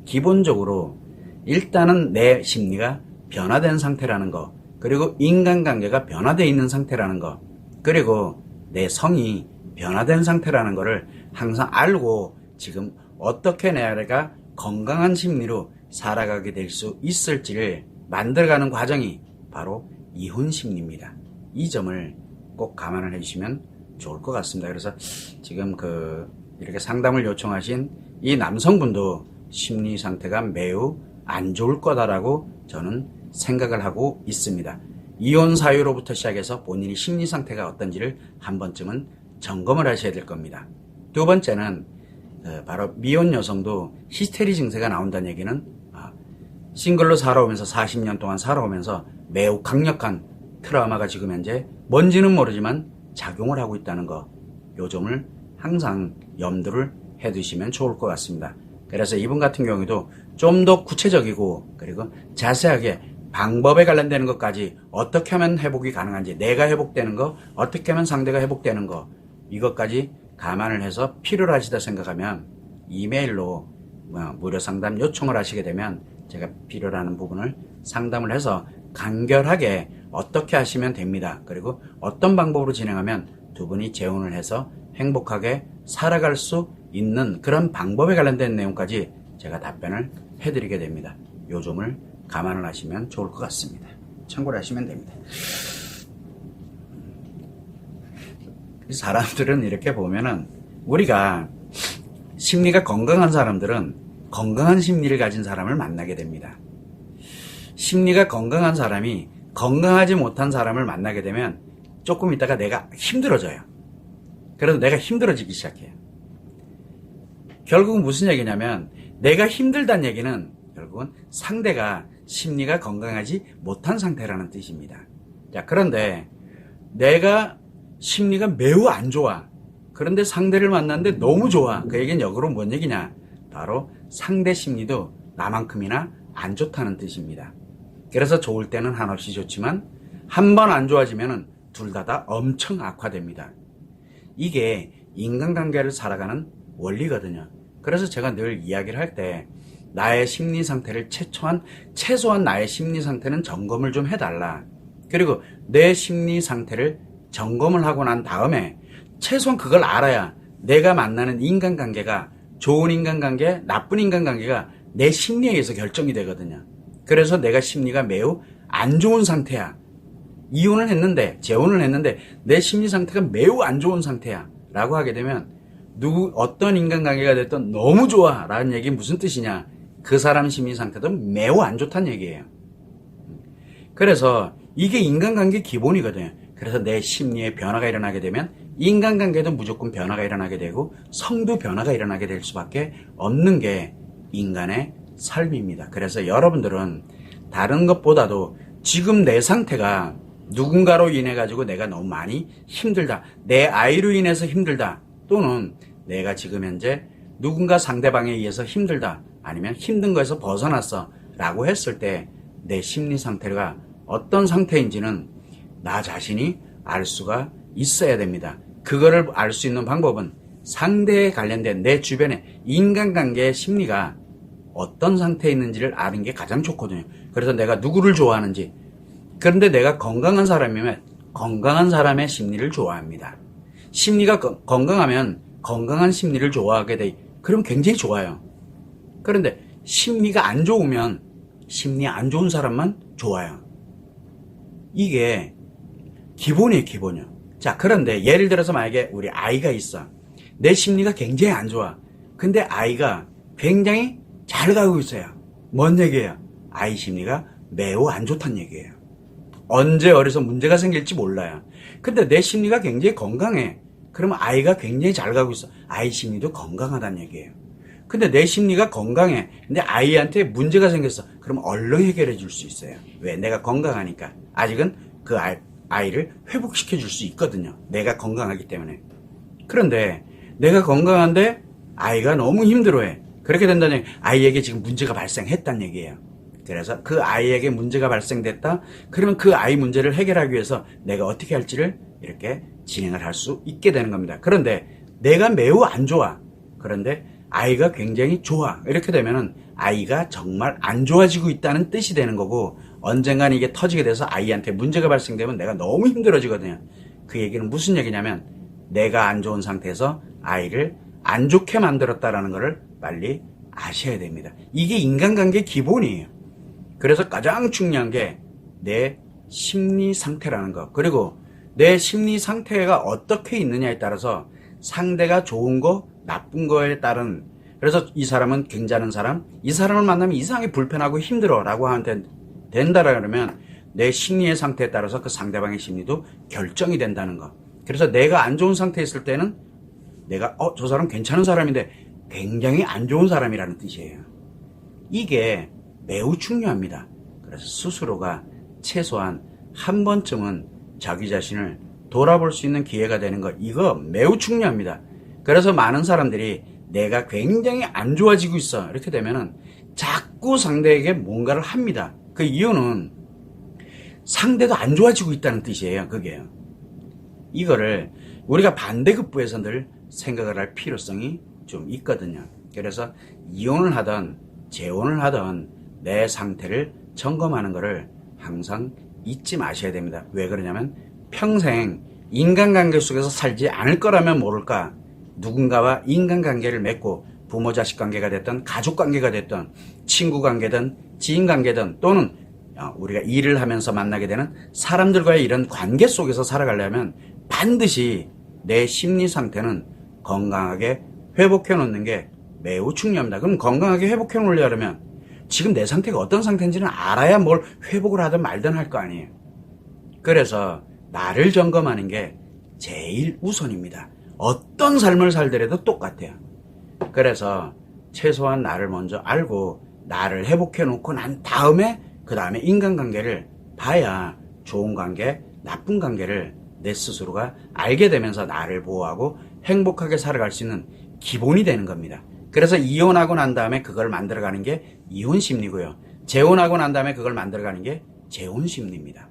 기본적으로 일단은 내 심리가 변화된 상태라는 거, 그리고 인간관계가 변화되어 있는 상태라는 거, 그리고 내 성이 변화된 상태라는 거를 항상 알고 지금 어떻게 내가 건강한 심리로 살아가게 될 수 있을지를 만들어가는 과정이 바로 이혼 심리입니다. 이 점을 꼭 감안을 해주시면 좋을 것 같습니다. 그래서 지금 이렇게 상담을 요청하신 이 남성분도 심리 상태가 매우 안 좋을 거다라고 저는 생각을 하고 있습니다. 이혼 사유로부터 시작해서 본인이 심리 상태가 어떤지를 한 번쯤은 점검을 하셔야 될 겁니다. 두 번째는 바로 미혼 여성도 히스테리 증세가 나온다는 얘기는 싱글로 살아오면서 40년 동안 살아오면서 매우 강력한 트라우마가 지금 현재 뭔지는 모르지만 작용을 하고 있다는 거, 요 점을 항상 염두를 해두시면 좋을 것 같습니다. 그래서 이분 같은 경우에도 좀 더 구체적이고 그리고 자세하게 방법에 관련되는 것까지 어떻게 하면 회복이 가능한지, 내가 회복되는 거, 어떻게 하면 상대가 회복되는 거, 이것까지 감안을 해서 필요로 하시다 생각하면 이메일로 무료 상담 요청을 하시게 되면 제가 필요로 하는 부분을 상담을 해서 간결하게 어떻게 하시면 됩니다. 그리고 어떤 방법으로 진행하면 두 분이 재혼을 해서 행복하게 살아갈 수 있는 그런 방법에 관련된 내용까지 제가 답변을 해드리게 됩니다. 요 점을 감안을 하시면 좋을 것 같습니다. 참고를 하시면 됩니다. 사람들은 이렇게 보면은 우리가 심리가 건강한 사람들은 건강한 심리를 가진 사람을 만나게 됩니다. 심리가 건강한 사람이 건강하지 못한 사람을 만나게 되면 조금 있다가 내가 힘들어져요. 그래서 내가 힘들어지기 시작해요. 결국은 무슨 얘기냐면 내가 힘들다는 얘기는 결국은 상대가 심리가 건강하지 못한 상태라는 뜻입니다. 자, 그런데 내가 심리가 매우 안 좋아. 그런데 상대를 만났는데 너무 좋아. 그 얘기는 역으로 뭔 얘기냐? 바로 상대 심리도 나만큼이나 안 좋다는 뜻입니다. 그래서 좋을 때는 한없이 좋지만 한 번 안 좋아지면은 둘 다 엄청 악화됩니다. 이게 인간관계를 살아가는 원리거든요. 그래서 제가 늘 이야기를 할 때 나의 심리 상태를 최소한 나의 심리 상태는 점검을 좀 해달라. 그리고 내 심리 상태를 점검을 하고 난 다음에 최소한 그걸 알아야 내가 만나는 인간관계가 좋은 인간관계, 나쁜 인간관계가 내 심리에 의해서 결정이 되거든요. 그래서 내가 심리가 매우 안 좋은 상태야. 이혼을 했는데, 재혼을 했는데 내 심리 상태가 매우 안 좋은 상태야 라고 하게 되면 어떤 인간관계가 됐든 너무 좋아 라는 얘기 무슨 뜻이냐? 그 사람 심리 상태도 매우 안 좋다는 얘기예요. 그래서 이게 인간관계 기본이거든요. 그래서 내 심리에 변화가 일어나게 되면 인간관계도 무조건 변화가 일어나게 되고 성도 변화가 일어나게 될 수밖에 없는 게 인간의 삶입니다. 그래서 여러분들은 다른 것보다도 지금 내 상태가 누군가로 인해 가지고 내가 너무 많이 힘들다, 내 아이로 인해서 힘들다, 또는 내가 지금 현재 누군가 상대방에 의해서 힘들다, 아니면 힘든 거에서 벗어났어 라고 했을 때 내 심리 상태가 어떤 상태인지는 나 자신이 알 수가 있어야 됩니다. 그거를 알 수 있는 방법은 상대에 관련된 내 주변의 인간관계의 심리가 어떤 상태에 있는지를 아는 게 가장 좋거든요. 그래서 내가 누구를 좋아하는지, 그런데 내가 건강한 사람이면 건강한 사람의 심리를 좋아합니다. 심리가 건강하면 건강한 심리를 좋아하게 돼. 그럼 굉장히 좋아요. 그런데 심리가 안 좋으면 심리 안 좋은 사람만 좋아요. 이게 기본이에요, 기본이요. 자, 그런데 예를 들어서 만약에 우리 아이가 있어. 내 심리가 굉장히 안 좋아. 근데 아이가 굉장히 잘 가고 있어요. 뭔 얘기예요? 아이 심리가 매우 안 좋다는 얘기예요. 언제 어려서 문제가 생길지 몰라요. 근데 내 심리가 굉장히 건강해. 그러면 아이가 굉장히 잘 가고 있어. 아이 심리도 건강하다는 얘기예요. 근데 내 심리가 건강해. 근데 아이한테 문제가 생겼어. 그럼 얼른 해결해 줄 수 있어요. 왜? 내가 건강하니까. 아직은 그 아이를 회복시켜 줄 수 있거든요. 내가 건강하기 때문에. 그런데 내가 건강한데 아이가 너무 힘들어해. 그렇게 된다면 아이에게 지금 문제가 발생했다는 얘기예요. 그래서 그 아이에게 문제가 발생됐다? 그러면 그 아이 문제를 해결하기 위해서 내가 어떻게 할지를 이렇게 진행을 할 수 있게 되는 겁니다. 그런데 내가 매우 안 좋아. 그런데 아이가 굉장히 좋아. 이렇게 되면은 아이가 정말 안 좋아지고 있다는 뜻이 되는 거고, 언젠간 이게 터지게 돼서 아이한테 문제가 발생되면 내가 너무 힘들어지거든요. 그 얘기는 무슨 얘기냐면 내가 안 좋은 상태에서 아이를 안 좋게 만들었다라는 것을 빨리 아셔야 됩니다. 이게 인간관계 기본이에요. 그래서 가장 중요한 게 내 심리 상태라는 것, 그리고 내 심리 상태가 어떻게 있느냐에 따라서 상대가 좋은 거 나쁜 거에 따른, 그래서 이 사람은 괜찮은 사람, 이 사람을 만나면 이상하게 불편하고 힘들어 라고 하는데 된다라 그러면 내 심리의 상태에 따라서 그 상대방의 심리도 결정이 된다는 거. 그래서 내가 안 좋은 상태에 있을 때는 내가 저 사람 괜찮은 사람인데 굉장히 안 좋은 사람이라는 뜻이에요. 이게 매우 중요합니다. 그래서 스스로가 최소한 한 번쯤은 자기 자신을 돌아볼 수 있는 기회가 되는 것, 이거 매우 중요합니다. 그래서 많은 사람들이 내가 굉장히 안 좋아지고 있어 이렇게 되면은 자꾸 상대에게 뭔가를 합니다. 그 이유는 상대도 안 좋아지고 있다는 뜻이에요. 그게요. 이거를 우리가 반대급부에서 늘 생각을 할 필요성이 좀 있거든요. 그래서 이혼을 하든 재혼을 하든 내 상태를 점검하는 것을 항상 잊지 마셔야 됩니다. 왜 그러냐면 평생 인간관계 속에서 살지 않을 거라면 모를까, 누군가와 인간관계를 맺고 부모 자식 관계가 됐든 가족 관계가 됐든 친구 관계든 지인 관계든 또는 우리가 일을 하면서 만나게 되는 사람들과의 이런 관계 속에서 살아가려면 반드시 내 심리 상태는 건강하게 회복해 놓는 게 매우 중요합니다. 그럼 건강하게 회복해 놓으려면 지금 내 상태가 어떤 상태인지는 알아야 뭘 회복을 하든 말든 할 거 아니에요. 그래서 나를 점검하는 게 제일 우선입니다. 어떤 삶을 살더라도 똑같아요. 그래서 최소한 나를 먼저 알고 나를 회복해 놓고 난 다음에 그 다음에 인간관계를 봐야 좋은 관계, 나쁜 관계를 내 스스로가 알게 되면서 나를 보호하고 행복하게 살아갈 수 있는 기본이 되는 겁니다. 그래서 이혼하고 난 다음에 그걸 만들어가는 게 이혼 심리고요. 재혼하고 난 다음에 그걸 만들어가는 게 재혼 심리입니다.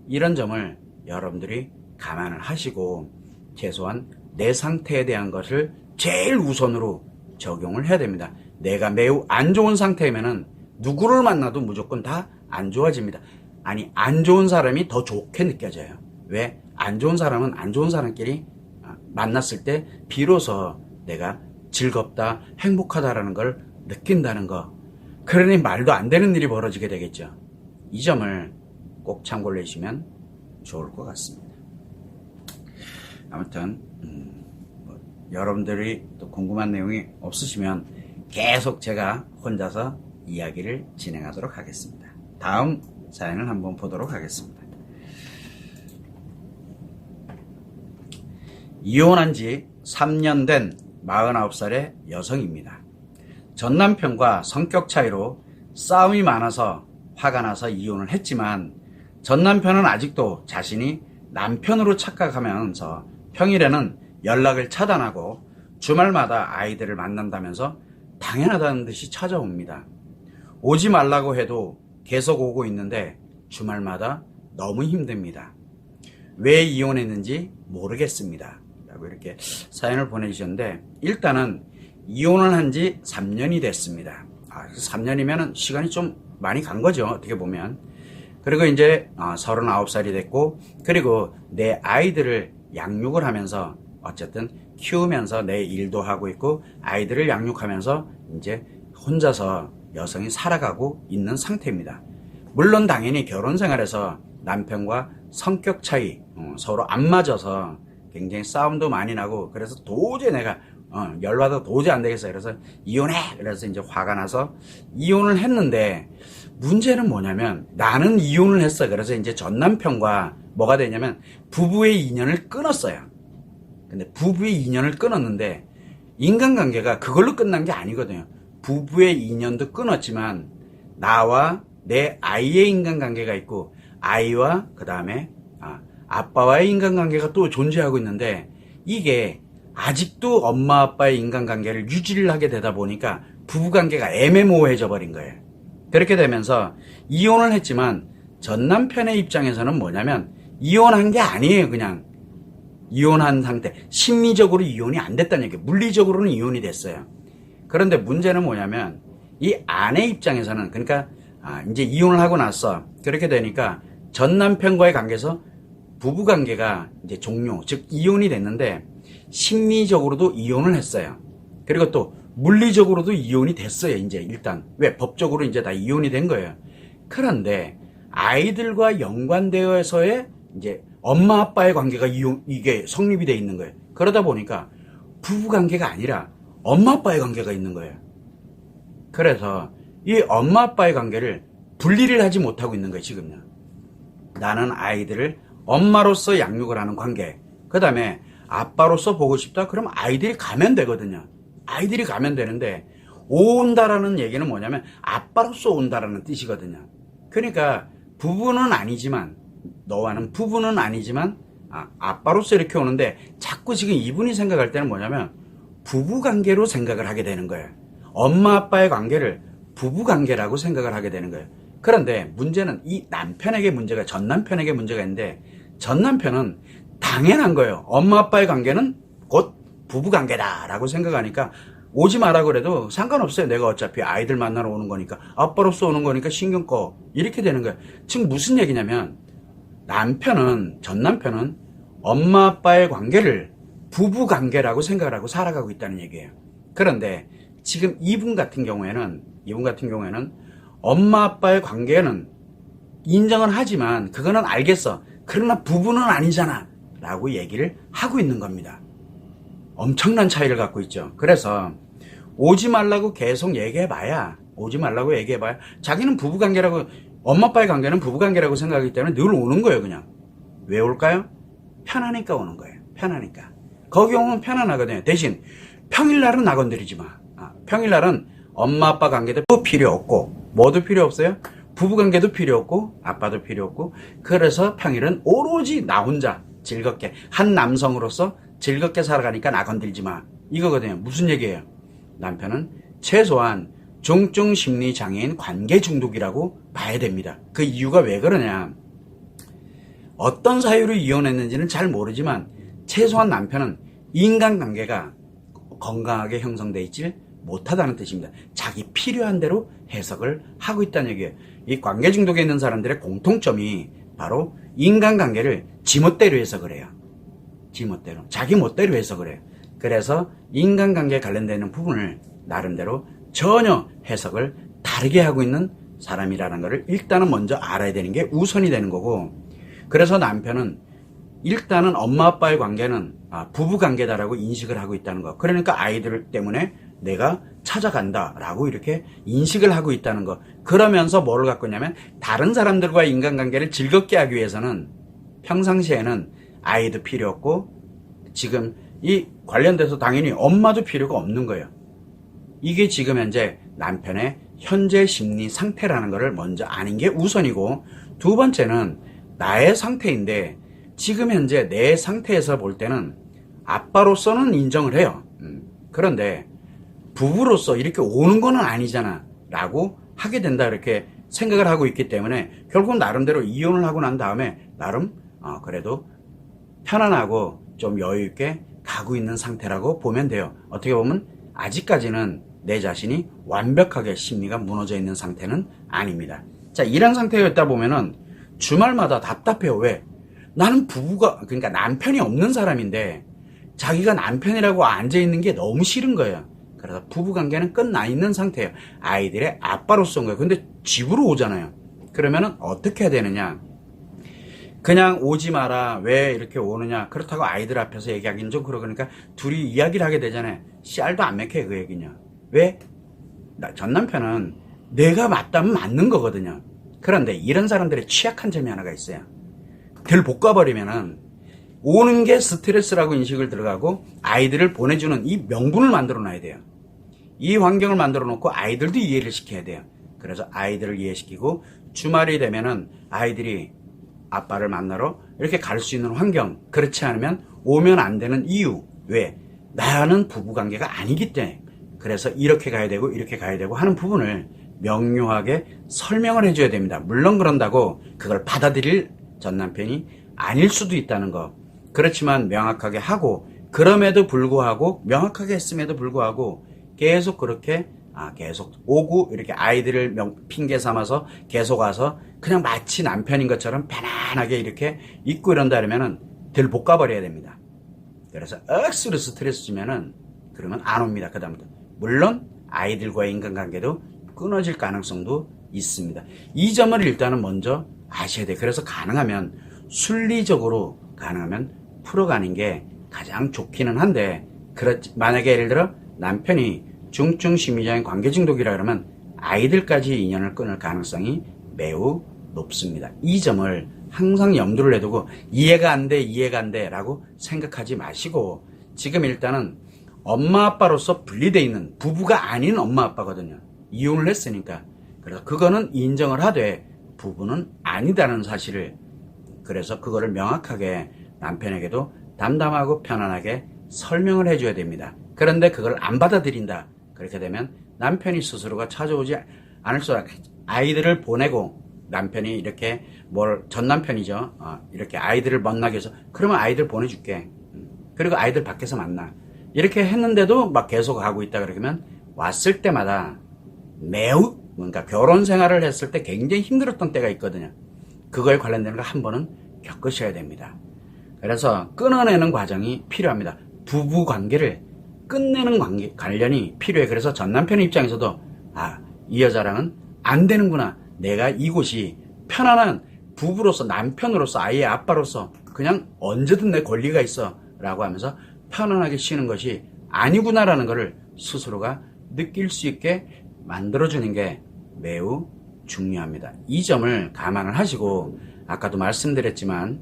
이런 점을 여러분들이 감안을 하시고 최소한 내 상태에 대한 것을 제일 우선으로 적용을 해야 됩니다. 내가 매우 안 좋은 상태면은 누구를 만나도 무조건 다 안 좋아집니다. 아니, 안 좋은 사람이 더 좋게 느껴져요. 왜? 안 좋은 사람은 안 좋은 사람끼리 만났을 때 비로소 내가 즐겁다, 행복하다라는 걸 느낀다는 거. 그러니 말도 안 되는 일이 벌어지게 되겠죠. 이 점을 꼭 참고를 해주시면 좋을 것 같습니다. 아무튼 여러분들이 또 궁금한 내용이 없으시면 계속 제가 혼자서 이야기를 진행하도록 하겠습니다. 다음 사연을 한번 보도록 하겠습니다. 이혼한 지 3년 된 49살의 여성입니다. 전 남편과 성격 차이로 싸움이 많아서 화가 나서 이혼을 했지만 전 남편은 아직도 자신이 남편으로 착각하면서 평일에는 연락을 차단하고 주말마다 아이들을 만난다면서 당연하다는 듯이 찾아옵니다. 오지 말라고 해도 계속 오고 있는데 주말마다 너무 힘듭니다. 왜 이혼했는지 모르겠습니다. 라고 이렇게 사연을 보내주셨는데, 일단은 이혼을 한 지 3년이 됐습니다. 3년이면 시간이 좀 많이 간 거죠. 어떻게 보면. 그리고 이제 39살이 됐고, 그리고 내 아이들을 양육을 하면서 어쨌든 키우면서 내 일도 하고 있고 아이들을 양육하면서 이제 혼자서 여성이 살아가고 있는 상태입니다. 물론 당연히 결혼 생활에서 남편과 성격 차이, 서로 안 맞아서 굉장히 싸움도 많이 나고, 그래서 도저히 내가 열받아 도저히 안 되겠어요. 그래서 이혼해! 그래서 이제 화가 나서 이혼을 했는데, 문제는 뭐냐면 나는 이혼을 했어요. 그래서 이제 전 남편과 뭐가 되냐면 부부의 인연을 끊었어요. 근데 부부의 인연을 끊었는데 인간관계가 그걸로 끝난 게 아니거든요. 부부의 인연도 끊었지만 나와 내 아이의 인간관계가 있고 아이와 그 다음에 아빠와의 인간관계가 또 존재하고 있는데, 이게 아직도 엄마 아빠의 인간관계를 유지를 하게 되다 보니까 부부관계가 애매모호해져 버린 거예요. 그렇게 되면서 이혼을 했지만 전 남편의 입장에서는 뭐냐면 이혼한 게 아니에요. 그냥 이혼한 상태, 심리적으로 이혼이 안 됐다는 얘기예요. 물리적으로는 이혼이 됐어요. 그런데 문제는 뭐냐면 이 아내 입장에서는, 그러니까 이제 이혼을 하고 났어. 그렇게 되니까 전 남편과의 관계에서 부부관계가 이제 종료, 즉 이혼이 됐는데 심리적으로도 이혼을 했어요. 그리고 또 물리적으로도 이혼이 됐어요. 이제 일단 왜 법적으로 이제 다 이혼이 된 거예요. 그런데 아이들과 연관되어서의 이제 엄마 아빠의 관계가 이게 성립이 돼 있는 거예요. 그러다 보니까 부부관계가 아니라 엄마 아빠의 관계가 있는 거예요. 그래서 이 엄마 아빠의 관계를 분리를 하지 못하고 있는 거예요. 지금요. 나는 아이들을 엄마로서 양육을 하는 관계, 그 다음에 아빠로서 보고 싶다? 그럼 아이들이 가면 되거든요. 아이들이 가면 되는데 온다라는 얘기는 뭐냐면 아빠로서 온다라는 뜻이거든요. 그러니까 부부는 아니지만, 너와는 부부는 아니지만 아빠로서 이렇게 오는데, 자꾸 지금 이분이 생각할 때는 뭐냐면 부부관계로 생각을 하게 되는 거예요. 엄마 아빠의 관계를 부부관계라고 생각을 하게 되는 거예요. 그런데 문제는 이 남편에게 문제가, 전 남편에게 문제가 있는데, 전 남편은 당연한 거예요. 엄마 아빠의 관계는 곧 부부관계다라고 생각하니까 오지 마라 그래도 상관없어요. 내가 어차피 아이들 만나러 오는 거니까, 아빠로서 오는 거니까 신경 꺼, 이렇게 되는 거예요. 지금 무슨 얘기냐면 전 남편은 엄마 아빠의 관계를 부부관계라고 생각을 하고 살아가고 있다는 얘기예요. 그런데 지금 이분 같은 경우에는 엄마 아빠의 관계는 인정은 하지만 그거는 알겠어, 그러나 부부는 아니잖아 라고 얘기를 하고 있는 겁니다. 엄청난 차이를 갖고 있죠. 그래서 오지 말라고 계속 얘기해봐야 자기는 부부관계라고, 엄마 아빠의 관계는 부부관계라고 생각하기 때문에 늘 오는 거예요. 그냥 왜 올까요? 편하니까 오는 거예요. 편하니까. 거기 오면 편안하거든요. 대신 평일날은 나 건드리지 마. 평일날은 엄마 아빠 관계도 필요 없고, 뭐도 필요 없어요? 부부관계도 필요 없고 아빠도 필요 없고. 그래서 평일은 오로지 나 혼자 즐겁게, 한 남성으로서 즐겁게 살아가니까 나 건들지 마, 이거거든요. 무슨 얘기예요? 남편은 최소한 중증 심리장애인 관계 중독이라고 봐야 됩니다. 그 이유가 왜 그러냐, 어떤 사유로 이혼했는지는 잘 모르지만 최소한 남편은 인간관계가 건강하게 형성되어 있지 못하다는 뜻입니다. 자기 필요한 대로 해석을 하고 있다는 얘기예요. 이 관계 중독에 있는 사람들의 공통점이 바로 인간관계를 지멋대로 해석을 해요. 지멋대로, 자기 멋대로 해석을 해요. 그래서 인간관계에 관련되는 부분을 나름대로 전혀 해석을 다르게 하고 있는 사람이라는 것을 일단은 먼저 알아야 되는 게 우선이 되는 거고, 그래서 남편은 일단은 엄마 아빠의 관계는 부부관계다라고 인식을 하고 있다는 거. 그러니까 아이들 때문에 내가 찾아간다 라고 이렇게 인식을 하고 있다는 거. 그러면서 뭐를 갖고 있냐면, 다른 사람들과의 인간관계를 즐겁게 하기 위해서는 평상시에는 아이도 필요 없고, 지금 이 관련돼서 당연히 엄마도 필요가 없는 거예요. 이게 지금 현재 남편의 현재 심리 상태라는 것을 먼저 아는 게 우선이고, 두 번째는 나의 상태인데, 지금 현재 내 상태에서 볼 때는 아빠로서는 인정을 해요. 그런데 부부로서 이렇게 오는 거는 아니잖아 라고 하게 된다, 이렇게 생각을 하고 있기 때문에 결국 나름대로 이혼을 하고 난 다음에 나름 그래도 편안하고 좀 여유 있게 가고 있는 상태라고 보면 돼요. 어떻게 보면 아직까지는 내 자신이 완벽하게 심리가 무너져 있는 상태는 아닙니다. 자, 이런 상태였다 보면은 주말마다 답답해요. 왜? 나는 그러니까 남편이 없는 사람인데 자기가 남편이라고 앉아있는 게 너무 싫은 거예요. 그래서 부부관계는 끝나 있는 상태예요. 아이들의 아빠로서 온 거예요. 근데 집으로 오잖아요. 그러면은 어떻게 해야 되느냐? 그냥 오지 마라, 왜 이렇게 오느냐, 그렇다고 아이들 앞에서 얘기하기는 좀 그러니까 둘이 이야기를 하게 되잖아요. 씨알도 안 맥혀요, 그 얘기냐. 왜? 전 남편은 내가 맞다면 맞는 거거든요. 그런데 이런 사람들의 취약한 점이 하나가 있어요. 들 볶아버리면은 오는 게 스트레스라고 인식을 들어가고, 아이들을 보내주는 이 명분을 만들어 놔야 돼요. 이 환경을 만들어 놓고 아이들도 이해를 시켜야 돼요. 그래서 아이들을 이해시키고, 주말이 되면은 아이들이 아빠를 만나러 이렇게 갈 수 있는 환경, 그렇지 않으면 오면 안 되는 이유, 왜? 나는 부부관계가 아니기 때문에. 그래서 이렇게 가야 되고 이렇게 가야 되고 하는 부분을 명료하게 설명을 해줘야 됩니다. 물론 그런다고 그걸 받아들일 전 남편이 아닐 수도 있다는 거. 그렇지만 명확하게 하고, 그럼에도 불구하고, 명확하게 했음에도 불구하고 계속 그렇게 계속 오고, 이렇게 아이들을 핑계 삼아서 계속 와서 그냥 마치 남편인 것처럼 편안하게 이렇게 있고 이런다 그러면은 들 볶아버려야 됩니다. 그래서 억수로 스트레스 주면은 그러면 안 옵니다. 그다음부터. 물론 아이들과의 인간관계도 끊어질 가능성도 있습니다. 이 점을 일단은 먼저 아셔야 돼요. 그래서 순리적으로 가능하면 풀어가는 게 가장 좋기는 한데, 만약에 예를 들어 남편이 중증 심리적인 관계 중독이라 그러면 아이들까지 인연을 끊을 가능성이 매우 높습니다. 이 점을 항상 염두를 내두고 이해가 안 돼 라고 생각하지 마시고, 지금 일단은 엄마 아빠로서 분리되어 있는 부부가 아닌 엄마 아빠거든요. 이혼을 했으니까. 그래서 그거는 인정을 하되 부부는 아니다는 사실을, 그래서 그거를 명확하게 남편에게도 담담하고 편안하게 설명을 해줘야 됩니다. 그런데 그걸 안 받아들인다. 그렇게 되면 남편이 스스로가 찾아오지 않을 수, 아이들을 보내고 남편이 이렇게 전 남편이죠. 이렇게 아이들을 만나기 위해서 그러면 아이들 보내줄게. 그리고 아이들 밖에서 만나. 이렇게 했는데도 막 계속 하고 있다 그러면 왔을 때마다 매우, 그러니까 결혼 생활을 했을 때 굉장히 힘들었던 때가 있거든요. 그거에 관련되는 거 한 번은 겪으셔야 됩니다. 그래서 끊어내는 과정이 필요합니다. 부부 관계를 끝내는 관련이 필요해. 그래서 전 남편의 입장에서도 이 여자랑은 안 되는구나. 내가 이곳이 편안한 부부로서, 남편으로서, 아이의 아빠로서 그냥 언제든 내 권리가 있어 라고 하면서 편안하게 쉬는 것이 아니구나라는 것을 스스로가 느낄 수 있게 만들어주는 게 매우 중요합니다. 이 점을 감안을 하시고, 아까도 말씀드렸지만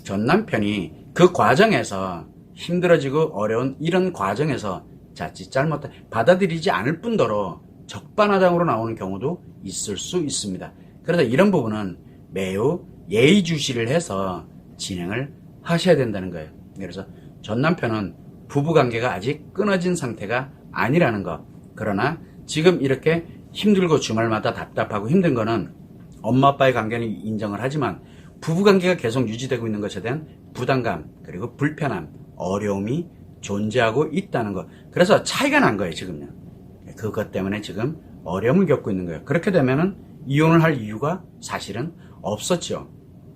전 남편이 그 과정에서 힘들어지고 어려운 이런 과정에서 자칫 잘못 받아들이지 않을 뿐더러 적반하장으로 나오는 경우도 있을 수 있습니다. 그래서 이런 부분은 매우 예의주시를 해서 진행을 하셔야 된다는 거예요. 그래서 전 남편은 부부관계가 아직 끊어진 상태가 아니라는 것. 그러나 지금 이렇게 힘들고 주말마다 답답하고 힘든 거는 엄마 아빠의 관계는 인정을 하지만 부부관계가 계속 유지되고 있는 것에 대한 부담감, 그리고 불편함, 어려움이 존재하고 있다는 것. 그래서 차이가 난 거예요, 지금요. 그것 때문에 지금 어려움을 겪고 있는 거예요. 그렇게 되면은 이혼을 할 이유가 사실은 없었죠.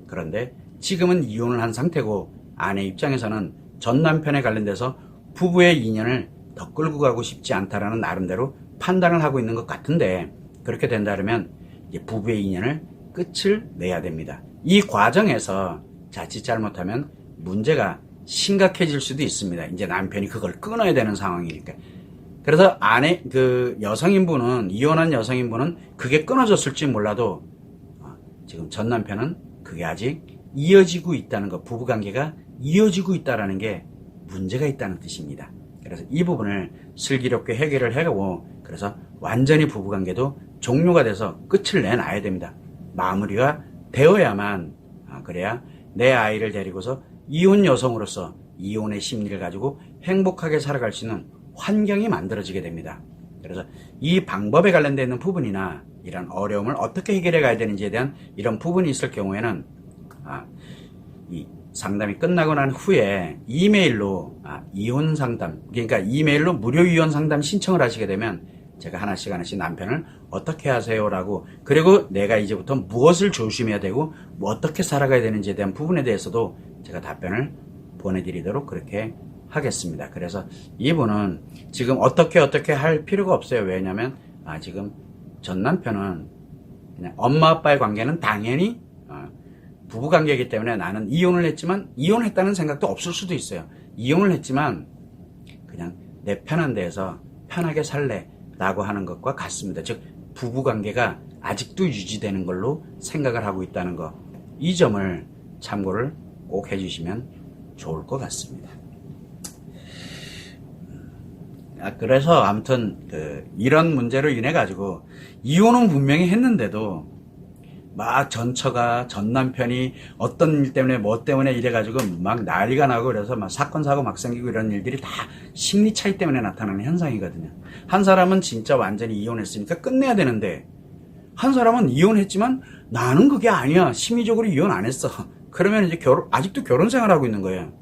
그런데 지금은 이혼을 한 상태고 아내 입장에서는 전 남편에 관련돼서 부부의 인연을 더 끌고 가고 싶지 않다라는 나름대로 판단을 하고 있는 것 같은데, 그렇게 된다면 이제 부부의 인연을 끝을 내야 됩니다. 이 과정에서 자칫 잘못하면 문제가 심각해질 수도 있습니다. 이제 남편이 그걸 끊어야 되는 상황이니까. 그래서 여성인분은, 이혼한 여성인분은 그게 끊어졌을지 몰라도 지금 전 남편은 그게 아직 이어지고 있다는 것, 부부관계가 이어지고 있다는 게 문제가 있다는 뜻입니다. 그래서 이 부분을 슬기롭게 해결을 하고, 그래서 완전히 부부관계도 종료가 돼서 끝을 내놔야 됩니다. 마무리가 되어야만, 그래야 내 아이를 데리고서 이혼 여성으로서 이혼의 심리를 가지고 행복하게 살아갈 수 있는 환경이 만들어지게 됩니다. 그래서 이 방법에 관련되어 있는 부분이나 이런 어려움을 어떻게 해결해 가야 되는지에 대한 이런 부분이 있을 경우에는 이 상담이 끝나고 난 후에 이메일로 이혼 상담, 그러니까 이메일로 무료 이혼 상담 신청을 하시게 되면 제가 하나씩 남편을 어떻게 하세요라고, 그리고 내가 이제부터 무엇을 조심해야 되고 뭐 어떻게 살아가야 되는지에 대한 부분에 대해서도 제가 답변을 보내드리도록 그렇게 하겠습니다. 그래서 이분은 지금 어떻게 할 필요가 없어요. 왜냐하면 지금 전 남편은 그냥 엄마 아빠의 관계는 당연히 부부관계이기 때문에 나는 이혼을 했지만, 이혼했다는 생각도 없을 수도 있어요. 이혼을 했지만 그냥 내 편한 데에서 편하게 살래 라고 하는 것과 같습니다. 즉 부부관계가 아직도 유지되는 걸로 생각을 하고 있다는 것, 이 점을 참고를 꼭 해주시면 좋을 것 같습니다. 그래서 아무튼 이런 문제로 인해 가지고 이혼은 분명히 했는데도 막 전처가 전 남편이 어떤 일 때문에 뭐 때문에 이래가지고 막 난리가 나고, 그래서 막 사건 사고 막 생기고 이런 일들이 다 심리 차이 때문에 나타나는 현상이거든요. 한 사람은 진짜 완전히 이혼했으니까 끝내야 되는데, 한 사람은 이혼했지만 나는 그게 아니야, 심리적으로 이혼 안 했어. 그러면 이제 아직도 결혼 생활하고 있는 거예요.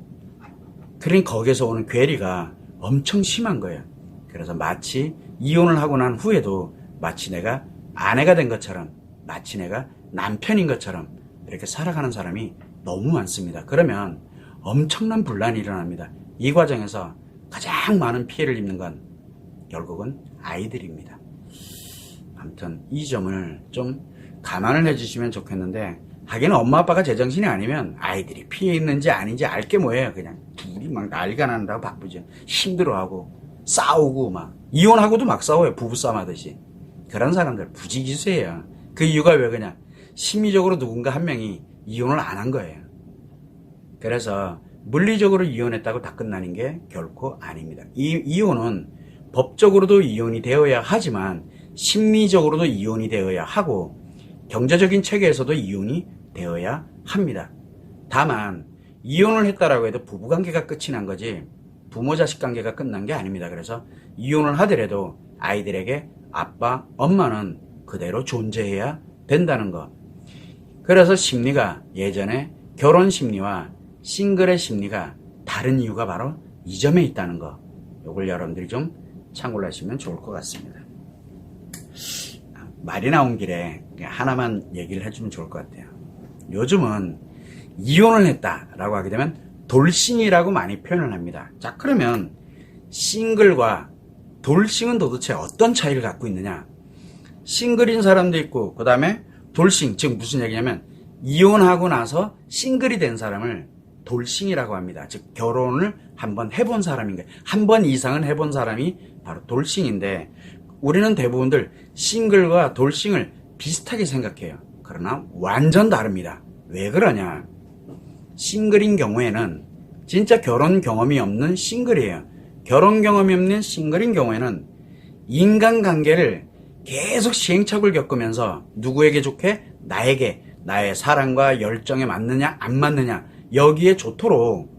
그러니까 거기서 오는 괴리가 엄청 심한 거예요. 그래서 마치 이혼을 하고 난 후에도 마치 내가 아내가 된 것처럼, 마치 내가 남편인 것처럼 이렇게 살아가는 사람이 너무 많습니다. 그러면 엄청난 분란이 일어납니다. 이 과정에서 가장 많은 피해를 입는 건 결국은 아이들입니다. 아무튼 이 점을 좀 감안을 해주시면 좋겠는데, 하긴 엄마 아빠가 제정신이 아니면 아이들이 피해 있는지 아닌지 알게 뭐예요. 그냥 둘이 막 난리가 난다고 바쁘죠. 힘들어하고 싸우고 막 이혼하고도 막 싸워요. 부부싸움 하듯이. 그런 사람들 부지기수예요. 그 이유가 왜 그냥 심리적으로 누군가 한 명이 이혼을 안 한 거예요. 그래서 물리적으로 이혼했다고 다 끝나는 게 결코 아닙니다. 이혼은 법적으로도 이혼이 되어야 하지만 심리적으로도 이혼이 되어야 하고 경제적인 체계에서도 이혼이 되어야 합니다. 다만 이혼을 했다라고 해도 부부관계가 끝이 난 거지 부모 자식 관계가 끝난 게 아닙니다. 그래서 이혼을 하더라도 아이들에게 아빠, 엄마는 그대로 존재해야 된다는 것. 그래서 심리가 예전에 결혼 심리와 싱글의 심리가 다른 이유가 바로 이 점에 있다는 거. 이걸 여러분들이 좀 참고를 하시면 좋을 것 같습니다. 말이 나온 김에 하나만 얘기를 해주면 좋을 것 같아요. 요즘은 이혼을 했다라고 하게 되면 돌싱이라고 많이 표현을 합니다. 자, 그러면 싱글과 돌싱은 도대체 어떤 차이를 갖고 있느냐? 싱글인 사람도 있고 그 다음에 돌싱, 즉 무슨 얘기냐면 이혼하고 나서 싱글이 된 사람을 돌싱이라고 합니다. 즉 결혼을 한번 해본 사람인 거예요. 한 번 이상은 해본 사람이 바로 돌싱인데 우리는 대부분들 싱글과 돌싱을 비슷하게 생각해요. 그러나 완전 다릅니다. 왜 그러냐? 싱글인 경우에는 진짜 결혼 경험이 없는 싱글이에요. 결혼 경험이 없는 싱글인 경우에는 인간관계를 계속 시행착오를 겪으면서 누구에게 좋게? 나에게 나의 사랑과 열정에 맞느냐 안 맞느냐 여기에 좋도록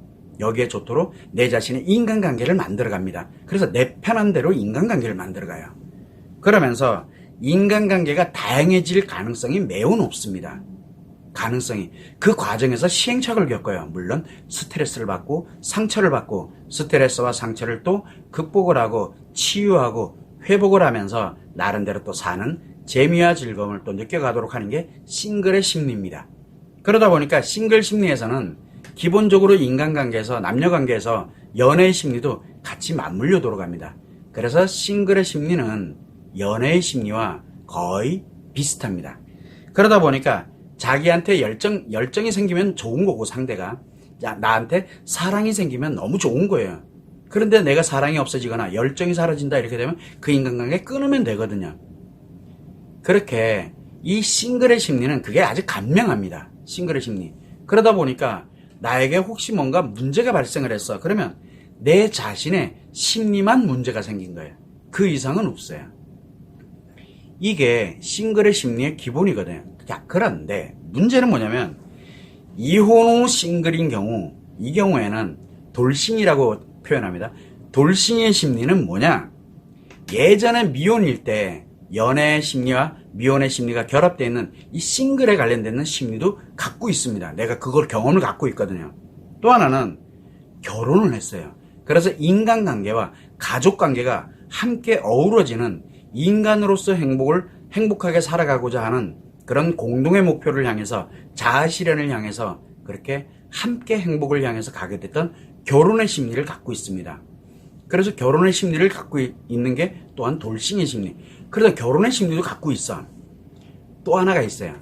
내 자신의 인간관계를 만들어갑니다. 그래서 내 편한 대로 인간관계를 만들어가요. 그러면서 인간관계가 다양해질 가능성이 매우 높습니다. 가능성이. 그 과정에서 시행착오를 겪어요. 물론 스트레스를 받고 상처를 받고 스트레스와 상처를 또 극복을 하고 치유하고 회복을 하면서 나름대로 또 사는 재미와 즐거움을 또 느껴가도록 하는 게 싱글의 심리입니다. 그러다 보니까 싱글 심리에서는 기본적으로 인간관계에서 남녀관계에서 연애의 심리도 같이 맞물려 돌아갑니다. 그래서 싱글의 심리는 연애의 심리와 거의 비슷합니다. 그러다 보니까 자기한테 열정이 생기면 좋은 거고 상대가 나한테 사랑이 생기면 너무 좋은 거예요. 그런데 내가 사랑이 없어지거나 열정이 사라진다 이렇게 되면 그 인간관계 끊으면 되거든요. 그렇게 이 싱글의 심리는 그게 아주 간명합니다. 싱글의 심리. 그러다 보니까 나에게 혹시 뭔가 문제가 발생을 했어. 그러면 내 자신의 심리만 문제가 생긴 거예요. 그 이상은 없어요. 이게 싱글의 심리의 기본이거든요. 자, 그런데 문제는 뭐냐면 이혼 후 싱글인 경우 이 경우에는 돌싱이라고 표현합니다. 돌싱의 심리는 뭐냐? 예전에 미혼일 때 연애의 심리와 미혼의 심리가 결합되어 있는 이 싱글에 관련된 심리도 갖고 있습니다. 내가 그걸 경험을 갖고 있거든요. 또 하나는 결혼을 했어요. 그래서 인간관계와 가족관계가 함께 어우러지는 인간으로서 행복하게 살아가고자 하는 그런 공동의 목표를 향해서 자아실현을 향해서 그렇게 함께 행복을 향해서 가게 됐던 결혼의 심리를 갖고 있습니다. 그래서 결혼의 심리를 갖고 있는 게 또한 돌싱의 심리. 그래서 결혼의 심리도 갖고 있어. 또 하나가 있어요.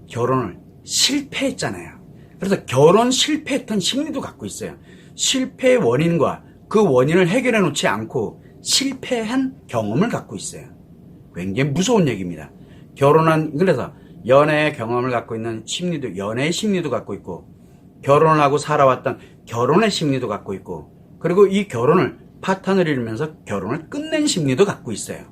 결혼을 실패했잖아요. 그래서 결혼 실패했던 심리도 갖고 있어요. 실패의 원인과 그 원인을 해결해 놓지 않고 실패한 경험을 갖고 있어요. 굉장히 무서운 얘기입니다. 그래서 연애의 경험을 갖고 있는 심리도, 연애의 심리도 갖고 있고, 결혼을 하고 살아왔던 결혼의 심리도 갖고 있고, 그리고 이 결혼을 파탄을 이루면서 결혼을 끝낸 심리도 갖고 있어요.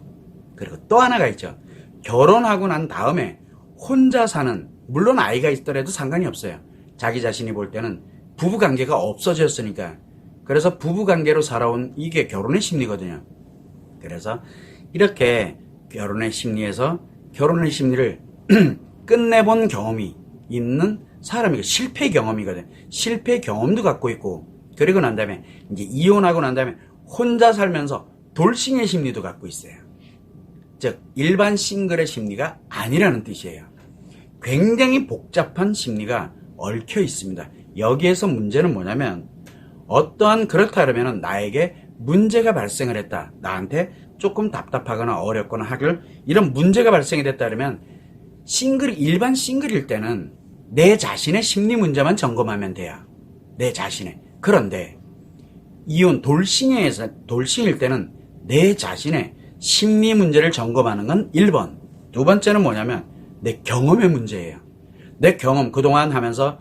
그리고 또 하나가 있죠. 결혼하고 난 다음에 혼자 사는, 물론 아이가 있더라도 상관이 없어요. 자기 자신이 볼 때는 부부관계가 없어졌으니까. 그래서 부부관계로 살아온 이게 결혼의 심리거든요. 그래서 이렇게 결혼의 심리에서 결혼의 심리를 끝내본 경험이 있는 사람이 실패 경험이거든. 실패 경험도 갖고 있고, 그리고 난 다음에 이제 이혼하고 난 다음에 혼자 살면서 돌싱의 심리도 갖고 있어요. 즉 일반 싱글의 심리가 아니라는 뜻이에요. 굉장히 복잡한 심리가 얽혀 있습니다. 여기에서 문제는 뭐냐면 어떠한 그렇다 그러면 나에게 문제가 발생을 했다. 나한테 조금 답답하거나 어렵거나 하길 이런 문제가 발생이 됐다 그러면 일반 싱글일 때는 내 자신의 심리 문제만 점검하면 돼요. 내 자신의. 그런데 이혼 돌싱일 때는 내 자신의 심리 문제를 점검하는 건 1번. 두 번째는 뭐냐면 내 경험의 문제예요. 내 경험, 그동안 하면서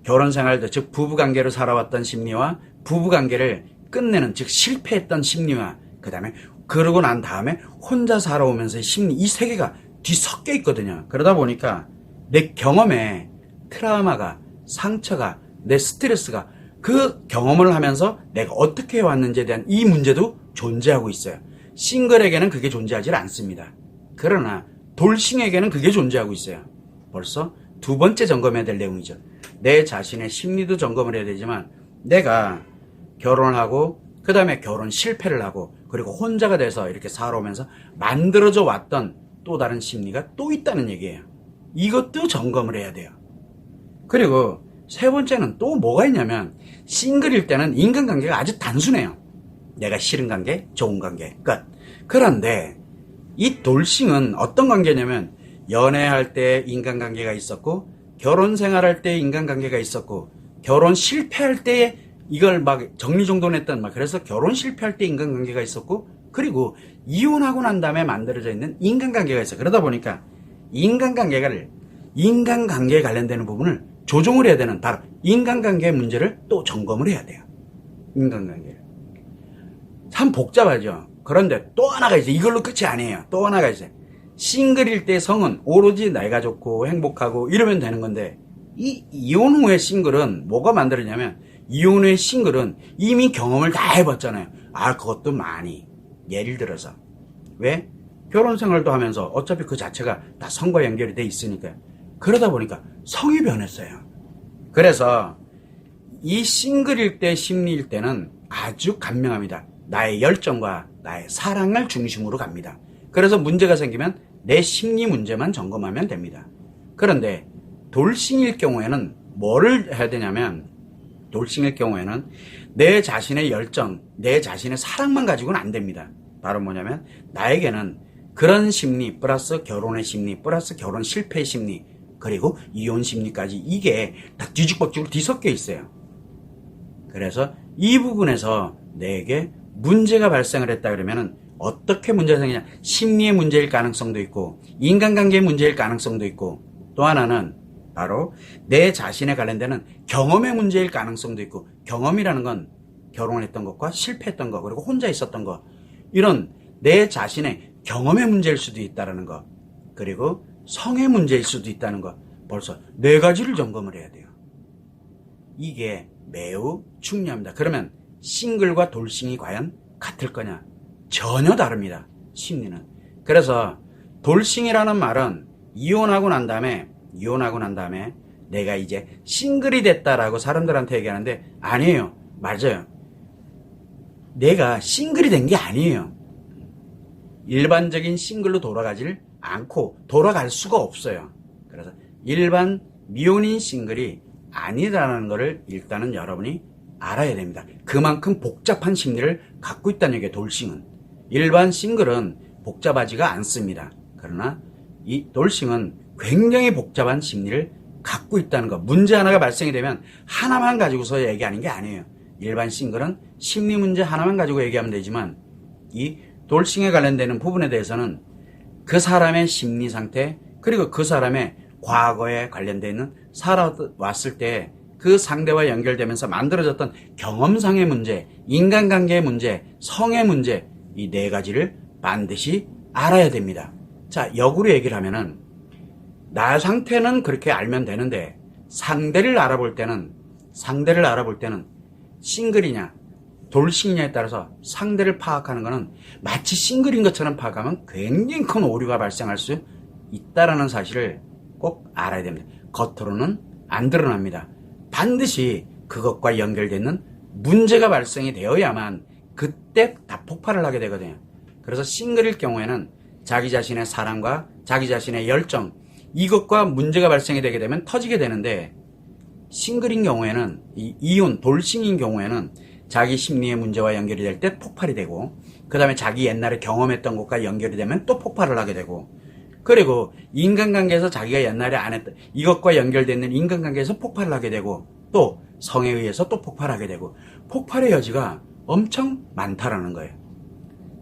결혼 생활도, 즉 부부관계로 살아왔던 심리와 부부관계를 끝내는, 즉 실패했던 심리와 그 다음에 그러고 난 다음에 혼자 살아오면서의 심리, 이 세 개가 뒤섞여 있거든요. 그러다 보니까 내 경험에 트라우마가, 상처가, 내 스트레스가, 그 경험을 하면서 내가 어떻게 해왔는지에 대한 이 문제도 존재하고 있어요. 싱글에게는 그게 존재하지 않습니다. 그러나 돌싱에게는 그게 존재하고 있어요. 벌써 두 번째 점검해야 될 내용이죠. 내 자신의 심리도 점검을 해야 되지만, 내가 결혼을 하고 그 다음에 결혼 실패를 하고 그리고 혼자가 돼서 이렇게 살아오면서 만들어져 왔던 또 다른 심리가 또 있다는 얘기예요. 이것도 점검을 해야 돼요. 그리고 세 번째는 또 뭐가 있냐면, 싱글일 때는 인간관계가 아주 단순해요. 내가 싫은 관계, 좋은 관계, 끝. 그런데 이 돌싱은 어떤 관계냐면, 연애할 때 인간관계가 있었고, 결혼 생활할 때 인간관계가 있었고, 결혼 실패할 때 이걸 막 정리정돈했던, 그래서 결혼 실패할 때 인간관계가 있었고, 그리고 이혼하고 난 다음에 만들어져 있는 인간관계가 있어요. 그러다 보니까 인간관계에 관련되는 부분을 조정을 해야 되는, 바로 인간관계의 문제를 또 점검을 해야 돼요. 인간관계를. 참 복잡하죠. 그런데 또 하나가 있어요. 이걸로 끝이 아니에요. 또 하나가 있어요. 싱글일 때 성은 오로지 내가 좋고 행복하고 이러면 되는 건데, 이 이혼 후의 싱글은 뭐가 만들어지냐면, 이혼 후의 싱글은 이미 경험을 다 해봤잖아요. 그것도 많이. 예를 들어서 왜? 결혼 생활도 하면서 어차피 그 자체가 다 성과 연결이 돼 있으니까요. 그러다 보니까 성이 변했어요. 그래서 이 싱글일 때, 심리일 때는 아주 간명합니다. 나의 열정과 나의 사랑을 중심으로 갑니다. 그래서 문제가 생기면 내 심리 문제만 점검하면 됩니다. 그런데 돌싱일 경우에는 뭐를 해야 되냐면, 돌싱일 경우에는 내 자신의 열정, 내 자신의 사랑만 가지고는 안 됩니다. 바로 뭐냐면, 나에게는 그런 심리 플러스 결혼의 심리 플러스 결혼 실패의 심리 그리고 이혼 심리까지, 이게 다 뒤죽박죽으로 뒤섞여 있어요. 그래서 이 부분에서 내게 문제가 발생을 했다 그러면은 어떻게 문제가 생기냐, 심리의 문제일 가능성도 있고 인간관계의 문제일 가능성도 있고, 또 하나는 바로 내 자신에 관련되는 경험의 문제일 가능성도 있고, 경험이라는 건 결혼했던 것과 실패했던 것 그리고 혼자 있었던 것, 이런 내 자신의 경험의 문제일 수도 있다는 것, 그리고 성의 문제일 수도 있다는 것, 벌써 네 가지를 점검을 해야 돼요. 이게 매우 중요합니다. 그러면 싱글과 돌싱이 과연 같을 거냐? 전혀 다릅니다. 심리는. 그래서 돌싱이라는 말은 이혼하고 난 다음에 내가 이제 싱글이 됐다라고 사람들한테 얘기하는데, 아니에요. 맞아요. 내가 싱글이 된 게 아니에요. 일반적인 싱글로 돌아가질 않고 돌아갈 수가 없어요. 그래서 일반 미혼인 싱글이 아니라는 것을 일단은 여러분이 알아야 됩니다. 그만큼 복잡한 심리를 갖고 있다는 얘기예요. 돌싱은. 일반 싱글은 복잡하지가 않습니다. 그러나 이 돌싱은 굉장히 복잡한 심리를 갖고 있다는 것. 문제 하나가 발생이 되면 하나만 가지고서 얘기하는 게 아니에요. 일반 싱글은 심리 문제 하나만 가지고 얘기하면 되지만, 이 돌싱에 관련되는 부분에 대해서는 그 사람의 심리 상태, 그리고 그 사람의 과거에 관련되어 있는 살아왔을 때 그 상대와 연결되면서 만들어졌던 경험상의 문제, 인간관계의 문제, 성의 문제, 이 네 가지를 반드시 알아야 됩니다. 자, 역으로 얘기를 하면은, 나 상태는 그렇게 알면 되는데 상대를 알아볼 때는 싱글이냐 돌싱이냐에 따라서 상대를 파악하는 것은 마치 싱글인 것처럼 파악하면 굉장히 큰 오류가 발생할 수 있다는 사실을 꼭 알아야 됩니다. 겉으로는 안 드러납니다. 반드시 그것과 연결되는 문제가 발생이 되어야만 그때 다 폭발을 하게 되거든요. 그래서 싱글일 경우에는 자기 자신의 사랑과 자기 자신의 열정, 이것과 문제가 발생이 되게 되면 터지게 되는데, 싱글인 경우에는, 이혼, 돌싱인 경우에는 자기 심리의 문제와 연결이 될 때 폭발이 되고, 그 다음에 자기 옛날에 경험했던 것과 연결이 되면 또 폭발을 하게 되고, 그리고 인간관계에서 자기가 옛날에 안 했던 이것과 연결되는 인간관계에서 폭발을 하게 되고, 또 성에 의해서 또 폭발하게 되고, 폭발의 여지가 엄청 많다라는 거예요.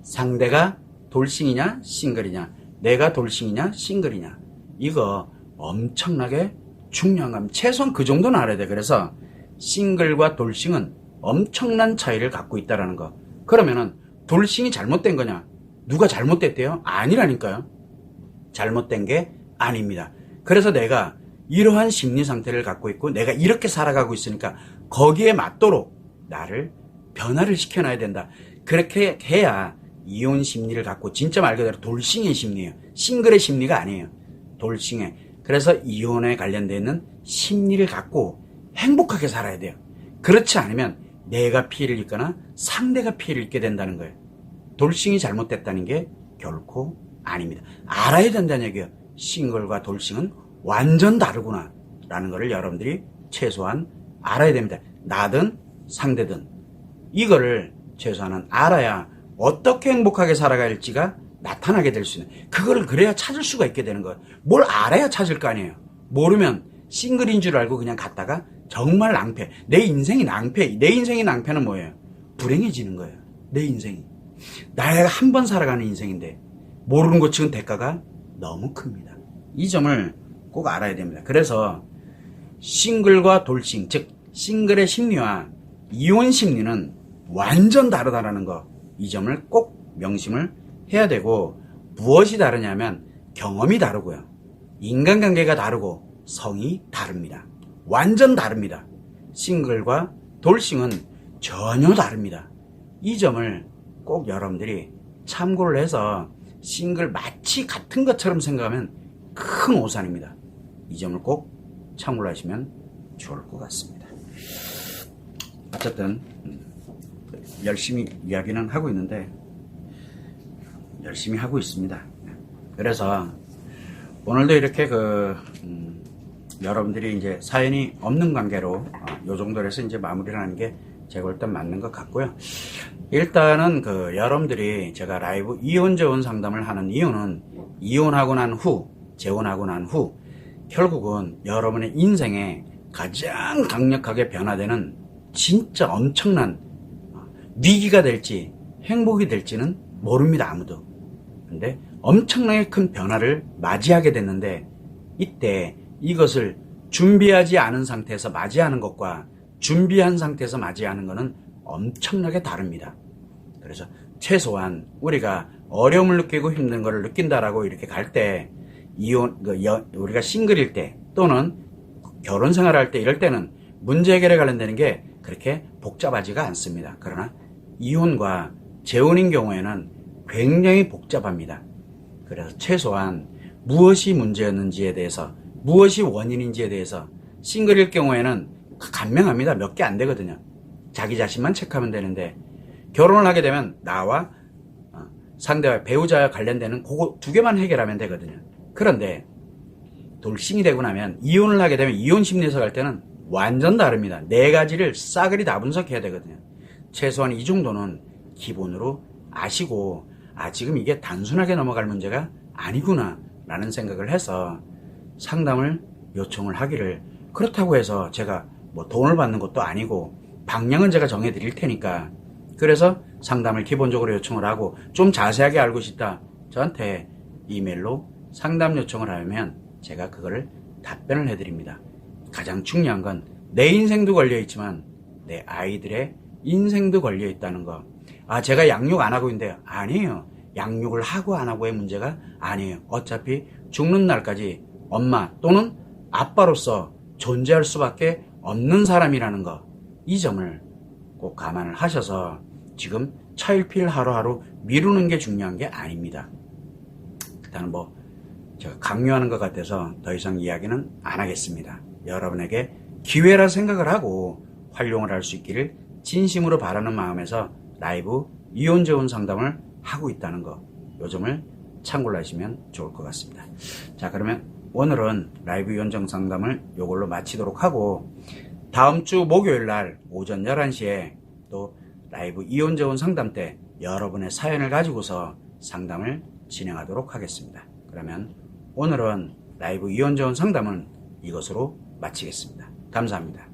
상대가 돌싱이냐 싱글이냐, 내가 돌싱이냐 싱글이냐, 이거 엄청나게 중요한 겁니다. 최소한 그 정도는 알아야 돼. 그래서 싱글과 돌싱은 엄청난 차이를 갖고 있다는 거. 그러면은 돌싱이 잘못된 거냐? 누가 잘못됐대요? 아니라니까요. 잘못된 게 아닙니다. 그래서 내가 이러한 심리 상태를 갖고 있고 내가 이렇게 살아가고 있으니까 거기에 맞도록 나를 변화를 시켜놔야 된다. 그렇게 해야 이혼 심리를 갖고 진짜 말 그대로 돌싱의 심리예요. 싱글의 심리가 아니에요. 돌싱의. 그래서 이혼에 관련되어 있는 심리를 갖고 행복하게 살아야 돼요. 그렇지 않으면 내가 피해를 입거나 상대가 피해를 입게 된다는 거예요. 돌싱이 잘못됐다는 게 결코 아닙니다. 알아야 된다는 얘기예요. 싱글과 돌싱은 완전 다르구나 라는 거를 여러분들이 최소한 알아야 됩니다. 나든 상대든 이거를 최소한은 알아야 어떻게 행복하게 살아갈지가 나타나게 될 수 있는, 그거를 그래야 찾을 수가 있게 되는 거예요. 뭘 알아야 찾을 거 아니에요. 모르면 싱글인 줄 알고 그냥 갔다가 정말 낭패, 내 인생이 낭패. 내 인생이 낭패는 뭐예요? 불행해지는 거예요. 내 인생이 내가 한 번 살아가는 인생인데 모르는 것 치곤 대가가 너무 큽니다. 이 점을 꼭 알아야 됩니다. 그래서 싱글과 돌싱, 즉 싱글의 심리와 이혼 심리는 완전 다르다라는 거, 이 점을 꼭 명심을 해야 되고, 무엇이 다르냐면 경험이 다르고요, 인간관계가 다르고 성이 다릅니다. 완전 다릅니다. 싱글과 돌싱은 전혀 다릅니다. 이 점을 꼭 여러분들이 참고를 해서 싱글 마치 같은 것처럼 생각하면 큰 오산입니다. 이 점을 꼭 참고를 하시면 좋을 것 같습니다. 어쨌든 열심히 이야기는 하고 있는데 열심히 하고 있습니다. 그래서 오늘도 이렇게 여러분들이 이제 사연이 없는 관계로 요 정도로 해서 이제 마무리를 하는 게 제가 볼 땐 맞는 것 같고요. 일단은 여러분들이 제가 라이브 이혼 재혼 상담을 하는 이유는 이혼하고 난 후, 재혼하고 난 후 결국은 여러분의 인생에 가장 강력하게 변화되는 진짜 엄청난 위기가 될지 행복이 될지는 모릅니다. 아무도. 근데 엄청나게 큰 변화를 맞이하게 됐는데, 이때 이것을 준비하지 않은 상태에서 맞이하는 것과 준비한 상태에서 맞이하는 것은 엄청나게 다릅니다. 그래서 최소한 우리가 어려움을 느끼고 힘든 것을 느낀다라고 이렇게 갈 때, 우리가 싱글일 때 또는 결혼 생활할 때 이럴 때는 문제 해결에 관련되는 게 그렇게 복잡하지가 않습니다. 그러나 이혼과 재혼인 경우에는 굉장히 복잡합니다. 그래서 최소한 무엇이 문제였는지에 대해서, 무엇이 원인인지에 대해서, 싱글일 경우에는 간명합니다. 몇 개 안 되거든요. 자기 자신만 체크하면 되는데, 결혼을 하게 되면 나와 상대와 배우자와 관련되는 그거 두 개만 해결하면 되거든요. 그런데 돌싱이 되고 나면, 이혼을 하게 되면 이혼 심리에서 갈 때는 완전 다릅니다. 네 가지를 싸그리 다 분석해야 되거든요. 최소한 이 정도는 기본으로 아시고, 지금 이게 단순하게 넘어갈 문제가 아니구나 라는 생각을 해서 상담을 요청을 하기를, 그렇다고 해서 제가 뭐 돈을 받는 것도 아니고 방향은 제가 정해 드릴 테니까, 그래서 상담을 기본적으로 요청을 하고 좀 자세하게 알고 싶다 저한테 이메일로 상담 요청을 하면 제가 그거를 답변을 해드립니다. 가장 중요한 건 내 인생도 걸려있지만 내 아이들의 인생도 걸려있다는 거. 제가 양육 안 하고 있는데요. 아니에요. 양육을 하고 안 하고의 문제가 아니에요. 어차피 죽는 날까지 엄마 또는 아빠로서 존재할 수밖에 없는 사람이라는 거, 이 점을 꼭 감안을 하셔서 지금 차일피일 하루하루 미루는 게 중요한 게 아닙니다. 일단은 제가 강요하는 것 같아서 더 이상 이야기는 안 하겠습니다. 여러분에게 기회라 생각을 하고 활용을 할 수 있기를 진심으로 바라는 마음에서 라이브 이혼 재혼 상담을 하고 있다는 거, 요 점을 참고를 하시면 좋을 것 같습니다. 자, 그러면 오늘은 라이브 이혼 재혼 상담을 요걸로 마치도록 하고, 다음 주 목요일 날 오전 11시에 또 라이브 이혼 재혼 상담 때 여러분의 사연을 가지고서 상담을 진행하도록 하겠습니다. 그러면 오늘은 라이브 이혼 재혼 상담은 이것으로 마치겠습니다. 감사합니다.